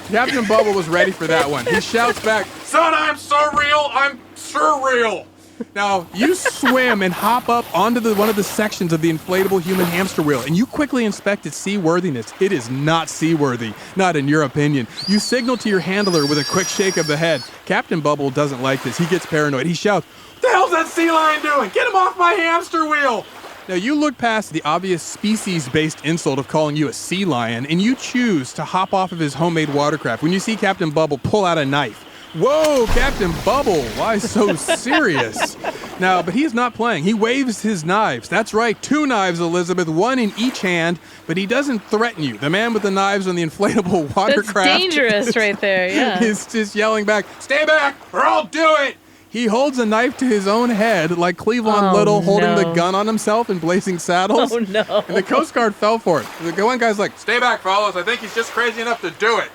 Captain Bubble was ready for that one. He shouts back, "Son, I'm surreal. I'm surreal." Now, you swim and hop up onto one of the sections of the inflatable human hamster wheel, and you quickly inspect its seaworthiness. It is not seaworthy, not in your opinion. You signal to your handler with a quick shake of the head. Captain Bubble doesn't like this. He gets paranoid. He shouts, "What the hell's that sea lion doing? Get him off my hamster wheel!" Now, you look past the obvious species-based insult of calling you a sea lion, and you choose to hop off of his homemade watercraft when you see Captain Bubble pull out a knife. Whoa, Captain Bubble, why so serious? Now, but he's not playing. He waves his knives. That's right, 2 knives, Elizabeth, 1 in each hand, but he doesn't threaten you. The man with the knives on the inflatable watercraft. That's dangerous right there, yeah. Is just yelling back, "Stay back or I'll do it." He holds a knife to his own head like Cleveland Little holding the gun on himself in Blazing Saddles. Oh, no. And the Coast Guard fell for it. The one guy's like, "Stay back, fellas. I think he's just crazy enough to do it."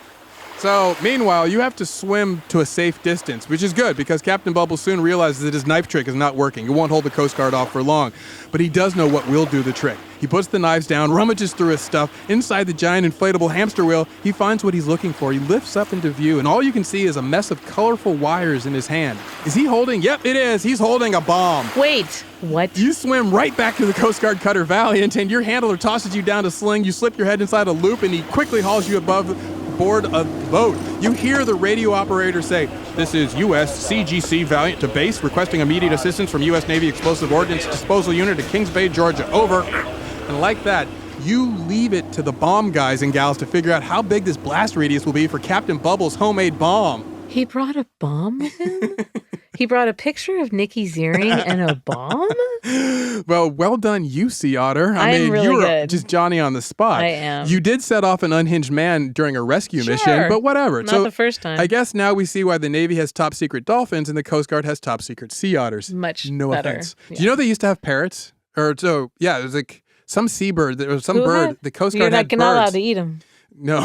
So, meanwhile, you have to swim to a safe distance, which is good because Captain Bubble soon realizes that his knife trick is not working. It won't hold the Coast Guard off for long. But he does know what will do the trick. He puts the knives down, rummages through his stuff. Inside the giant inflatable hamster wheel, he finds what he's looking for. He lifts up into view, and all you can see is a mess of colorful wires in his hand. Is he holding? Yep, it is. He's holding a bomb. Wait, what? You swim right back to the Coast Guard cutter Valiant, and your handler tosses you down to sling. You slip your head inside a loop, and he quickly hauls you above board of the boat. You hear the radio operator say, "This is U.S. CGC Valiant to base, requesting immediate assistance from U.S. Navy Explosive Ordnance Disposal Unit at Kings Bay, Georgia. Over." And like that, you leave it to the bomb guys and gals to figure out how big this blast radius will be for Captain Bubble's homemade bomb. He brought a bomb with him? He brought a picture of Nikki Ziering and a bomb? Well done, you sea otter. I mean, really you were good. just Johnny on the spot. I am. You did set off an unhinged man during a rescue mission, but whatever. Not the first time. I guess now we see why the Navy has top secret dolphins and the Coast Guard has top secret sea otters. Much no better. offense. Yeah. Do you know they used to have parrots? There's like some seabird, there was some bird. The Coast Guard had You're not allowed birds. to eat them. No,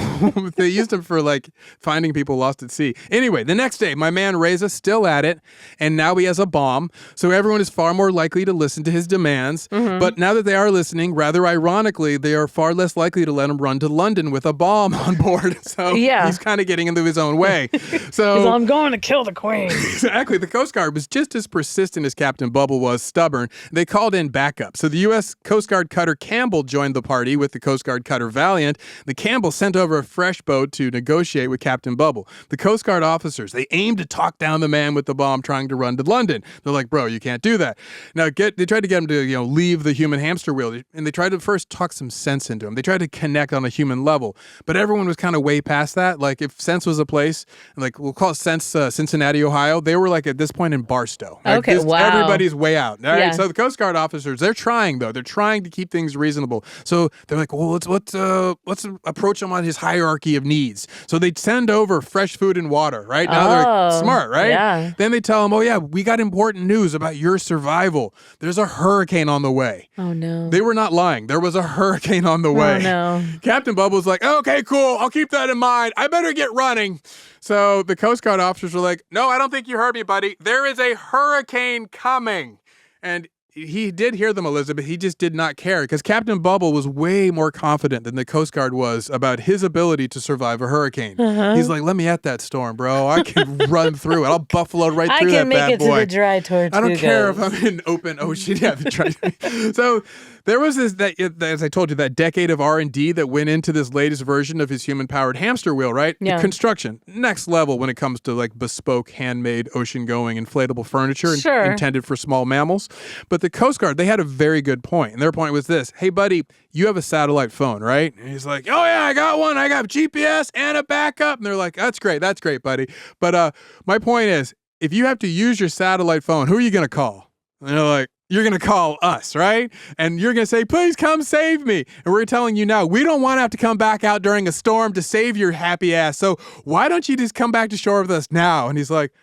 they used them for like finding people lost at sea. Anyway, the next day, my man Reza still at it, and now he has a bomb, so everyone is far more likely to listen to his demands. Mm-hmm. But now that they are listening, rather ironically, they are far less likely to let him run to London with a bomb on board. So he's kind of getting into his own way. So I'm going to kill the Queen. Exactly. The Coast Guard was just as persistent as Captain Bubble was stubborn. They called in backup. So the U.S. Coast Guard cutter Campbell joined the party with the Coast Guard cutter Valiant. The Campbell sent over a fresh boat to negotiate with Captain Bubble. The Coast Guard officers, they aimed to talk down the man with the bomb trying to run to London. They're like, bro, you can't do that. Now, they tried to get him to, leave the human hamster wheel, and they tried to first talk some sense into him. They tried to connect on a human level, but everyone was kind of way past that. Like, if sense was a place, like, we'll call it sense Cincinnati, Ohio, they were like at this point in Barstow. Like, everybody's way out. All right, so the Coast Guard officers, they're trying, though. They're trying to keep things reasonable. So they're like, well, let's approach him on his hierarchy of needs. So they send over fresh food and water, right? Now they're like, smart, right? Yeah. Then they tell him, oh yeah, we got important news about your survival. There's a hurricane on the way. Oh no. They were not lying. There was a hurricane on the way. Oh no. Captain Bubble's like, okay, cool. I'll keep that in mind. I better get running. So the Coast Guard officers were like, no, I don't think you heard me, buddy. There is a hurricane coming. And he did hear them, Elizabeth. He just did not care because Captain Bubble was way more confident than the Coast Guard was about his ability to survive a hurricane. He's like, let me at that storm, bro. I can run through it. I'll buffalo right through that bad boy. I can make it to the dry Tortugas. I don't care if I'm in open ocean. Yeah, the dry. So there was as I told you, that decade of R&D that went into this latest version of his human-powered hamster wheel, right? Yeah. The construction, next level when it comes to like bespoke, handmade, ocean-going, inflatable furniture intended for small mammals. But the Coast Guard, they had a very good point. And their point was this: hey, buddy, you have a satellite phone, right? And he's like, oh, yeah, I got one. I got GPS and a backup. And they're like, that's great, buddy. But my point is, if you have to use your satellite phone, who are you going to call? And they're like, you're going to call us, right? And you're going to say, please come save me. And we're telling you now, we don't want to have to come back out during a storm to save your happy ass. So why don't you just come back to shore with us now? And he's like,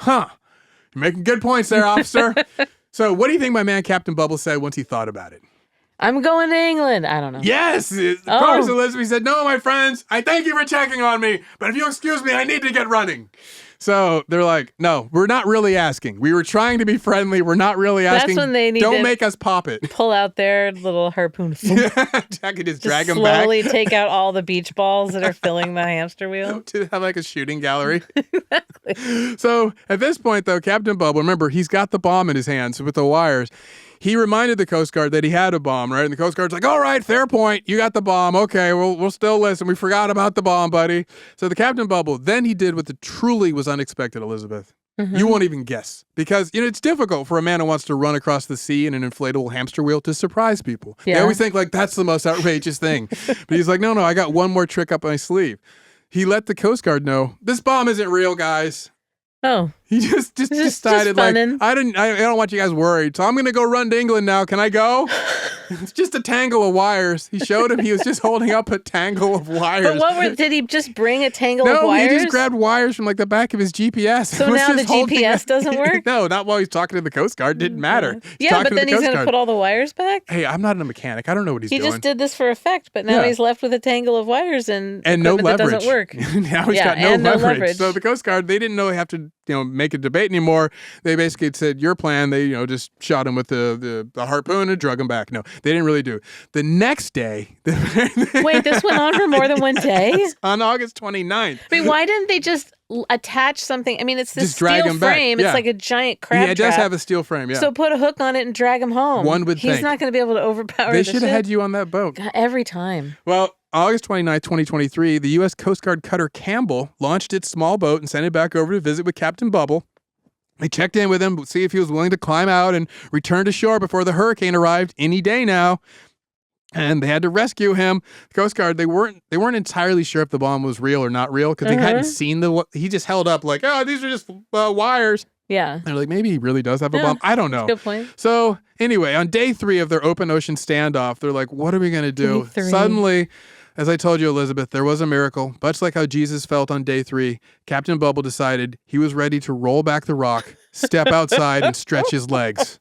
you're making good points there, officer. So what do you think my man Captain Bubble said once he thought about it? I'm going to England. I don't know. Yes, of course, Elizabeth. He said, no, my friends, I thank you for checking on me, but if you'll excuse me, I need to get running. So they're like, no, we're not really asking. We were trying to be friendly. We're not really asking. That's when they need Don't to make us pop it. pull out their little harpoon. I could just drag them back. Slowly take out all the beach balls that are filling the hamster wheel. To have like a shooting gallery. Exactly. So at this point, though, Captain Bubble, remember, he's got the bomb in his hands with the wires. He reminded the Coast Guard that he had a bomb, right? And the Coast Guard's like, all right, fair point. You got the bomb. Okay, we'll still listen. We forgot about the bomb, buddy. So the Captain Bubble, then he did what truly was unexpected, Elizabeth. Mm-hmm. You won't even guess. Because, it's difficult for a man who wants to run across the sea in an inflatable hamster wheel to surprise people. Yeah. They always think, like, that's the most outrageous thing. But he's like, no, I got one more trick up my sleeve. He let the Coast Guard know, this bomb isn't real, guys. Oh. He just decided, like, I don't want you guys worried, so I'm going to go run to England now. Can I go? It's just a tangle of wires. He showed him he was just holding up a tangle of wires. But did he just bring a tangle of wires? No, he just grabbed wires from like the back of his GPS. So now the GPS doesn't work? No, not while he's talking to the Coast Guard. Didn't matter. Yeah, but then he's going to put all the wires back? Hey, I'm not a mechanic. I don't know what he's doing. He just did this for effect, but now he's left with a tangle of wires and no leverage. That doesn't work. Now he's got no leverage. So the Coast Guard, they didn't know they have to make a debate anymore. They basically said, your plan, they just shot him with the harpoon and drug him back. No, they didn't really do. The next day... Wait, this went on for more than one day? Yes, on August 29th. I mean, why didn't they just attach something? I mean, it's this steel frame. Back. Yeah. It's like a giant crab trap. Yeah, it does have a steel frame, yeah. So put a hook on it and drag him home. One would think. He's not going to be able to overpower They the should have had you on that boat. God, every time. Well, August 29th, 2023, the U.S. Coast Guard cutter Campbell launched its small boat and sent it back over to visit with Captain Bubble. They checked in with him to see if he was willing to climb out and return to shore before the hurricane arrived any day now. And they had to rescue him. The Coast Guard, they weren't entirely sure if the bomb was real or not real because they hadn't seen he just held up like, oh, these are just wires. Yeah. They're like, maybe he really does have a bomb. I don't know. Good point. So anyway, on day 3 of their open ocean standoff, they're like, what are we going to do? Suddenly, as I told you, Elizabeth, there was a miracle. Much like how Jesus felt on day 3, Captain Bubble decided he was ready to roll back the rock, step outside, and stretch his legs.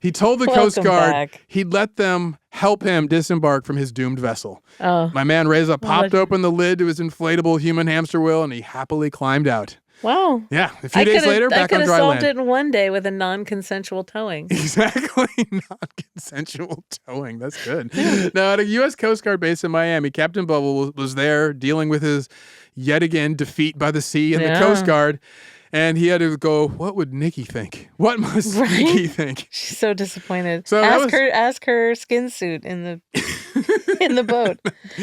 He told the Coast Guard he'd let them help him disembark from his doomed vessel. Oh. My man Reza popped open the lid to his inflatable human hamster wheel, and he happily climbed out. Wow. Yeah. A few days later, back on dry land. I could have solved it in one day with a non-consensual towing. Exactly. Non-consensual towing. That's good. Now, at a U.S. Coast Guard base in Miami, Captain Bubble was there dealing with his, yet again, defeat by the sea and the Coast Guard. And he had to go, what would Nikki think? What must Nikki think? She's so disappointed. So ask her skin suit in the boat.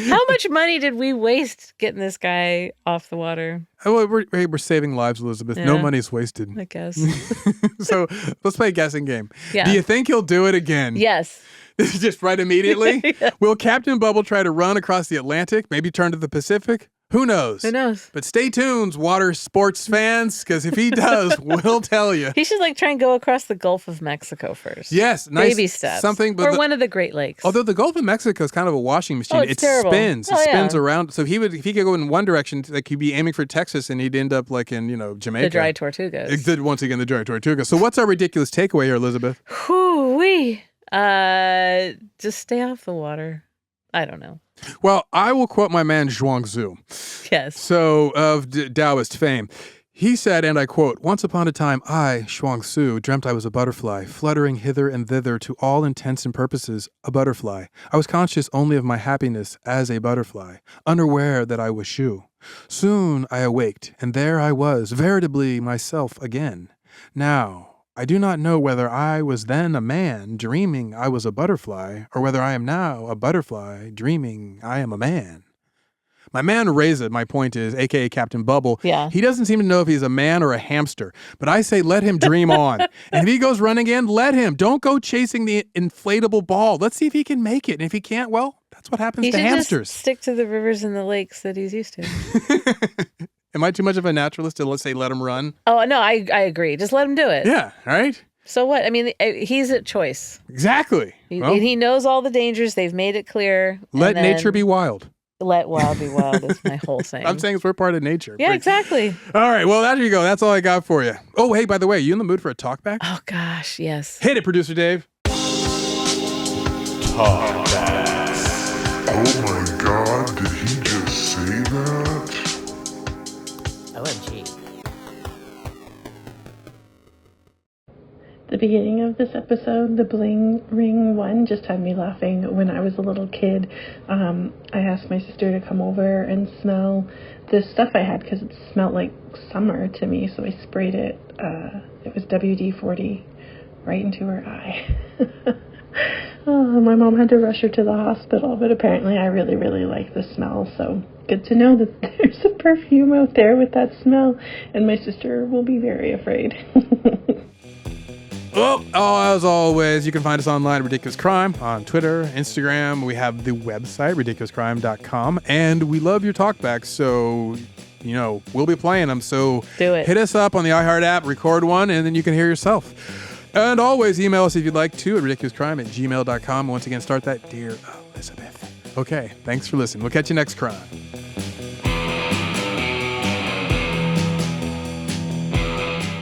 How much money did we waste getting this guy off the water? Oh, we're saving lives, Elizabeth. Yeah. No money's wasted. I guess. So let's play a guessing game. Yeah. Do you think he'll do it again? Yes. Just right immediately? Yeah. Will Captain Bubble try to run across the Atlantic, maybe turn to the Pacific? Who knows? Who knows? But stay tuned, water sports fans, because if he does, we'll tell you. He should try and go across the Gulf of Mexico first. Yes, nice. Baby steps. Or one of the Great Lakes. Although the Gulf of Mexico is kind of a washing machine. It's terrible. Spins. It spins around. So if he could go in one direction, like he'd be aiming for Texas and he'd end up like in, Jamaica. The Dry Tortugas. Once again, the Dry Tortugas. So what's our ridiculous takeaway here, Elizabeth? Whoo-wee. Just stay off the water. I don't know. Well, I will quote my man Zhuangzi. Yes. So, of Taoist fame. He said, and I quote, "Once upon a time, I, Zhuangzi, dreamt I was a butterfly, fluttering hither and thither to all intents and purposes, a butterfly. I was conscious only of my happiness as a butterfly, unaware that I was Shu. Soon I awaked, and there I was, veritably myself again. Now, I do not know whether I was then a man dreaming I was a butterfly, or whether I am now a butterfly dreaming I am a man." My man Reza, my point is, a.k.a. Captain Bubble, he doesn't seem to know if he's a man or a hamster. But I say let him dream on. And if he goes running in, let him. Don't go chasing the inflatable ball. Let's see if he can make it. And if he can't, well, that's what happens to hamsters. Just stick to the rivers and the lakes that he's used to. Am I too much of a naturalist to, let's say, let him run? Oh, no, I agree. Just let him do it. Yeah, right? So what? I mean, he's at choice. Exactly. He knows all the dangers. They've made it clear. Let nature be wild. Let wild be wild is my whole saying. I'm saying we're part of nature. Yeah, exactly. All right, well, there you go. That's all I got for you. Oh, hey, by the way, you in the mood for a talkback? Oh, gosh, yes. Hit it, Producer Dave. Talkbacks. Oh, my God, did he just say that? OMG. The beginning of this episode, the bling ring one, just had me laughing. When I was a little kid, I asked my sister to come over and smell this stuff I had because it smelled like summer to me, so I sprayed it. It was WD-40 right into her eye. My mom had to rush her to the hospital, but apparently I really, really like the smell, so good to know that there's a perfume out there with that smell, and my sister will be very afraid. Oh, as always, you can find us online, Ridiculous Crime, on Twitter, Instagram. We have the website, ridiculouscrime.com, and we love your talkbacks, so, we'll be playing them. So do it. Hit us up on the iHeart app, record one, and then you can hear yourself. And always email us if you'd like to at ridiculouscrime@gmail.com. Once again, start that, Dear Elizabeth. Okay, thanks for listening. We'll catch you next crime.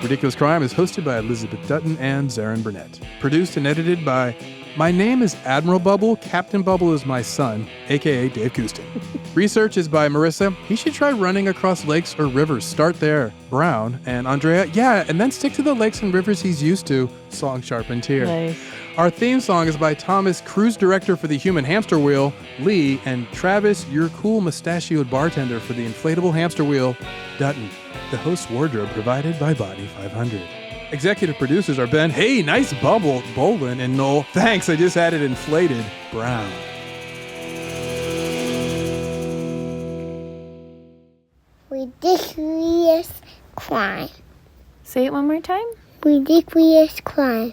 Ridiculous Crime is hosted by Elizabeth Dutton and Zaron Burnett. Produced and edited by My name is Admiral Bubble. Captain Bubble is my son, a.k.a. Dave Koustin. Research is by Marissa. He should try running across lakes or rivers. Start there. Brown. And Andrea, yeah, and then stick to the lakes and rivers he's used to. Song sharpened here. Nice. Our theme song is by Thomas, cruise director for the Human Hamster Wheel, Lee, and Travis, your cool mustachioed bartender for the inflatable hamster wheel, Dutton. The host's wardrobe provided by Body 500. Executive producers are Ben, hey, nice bubble, Bolin, and Noel, thanks, I just added inflated, Brown. Ridiculous crime. Say it one more time. Ridiculous crime.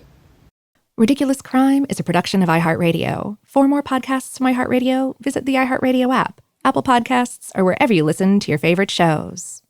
Ridiculous Crime is a production of iHeartRadio. For more podcasts from iHeartRadio, visit the iHeartRadio app, Apple Podcasts, or wherever you listen to your favorite shows.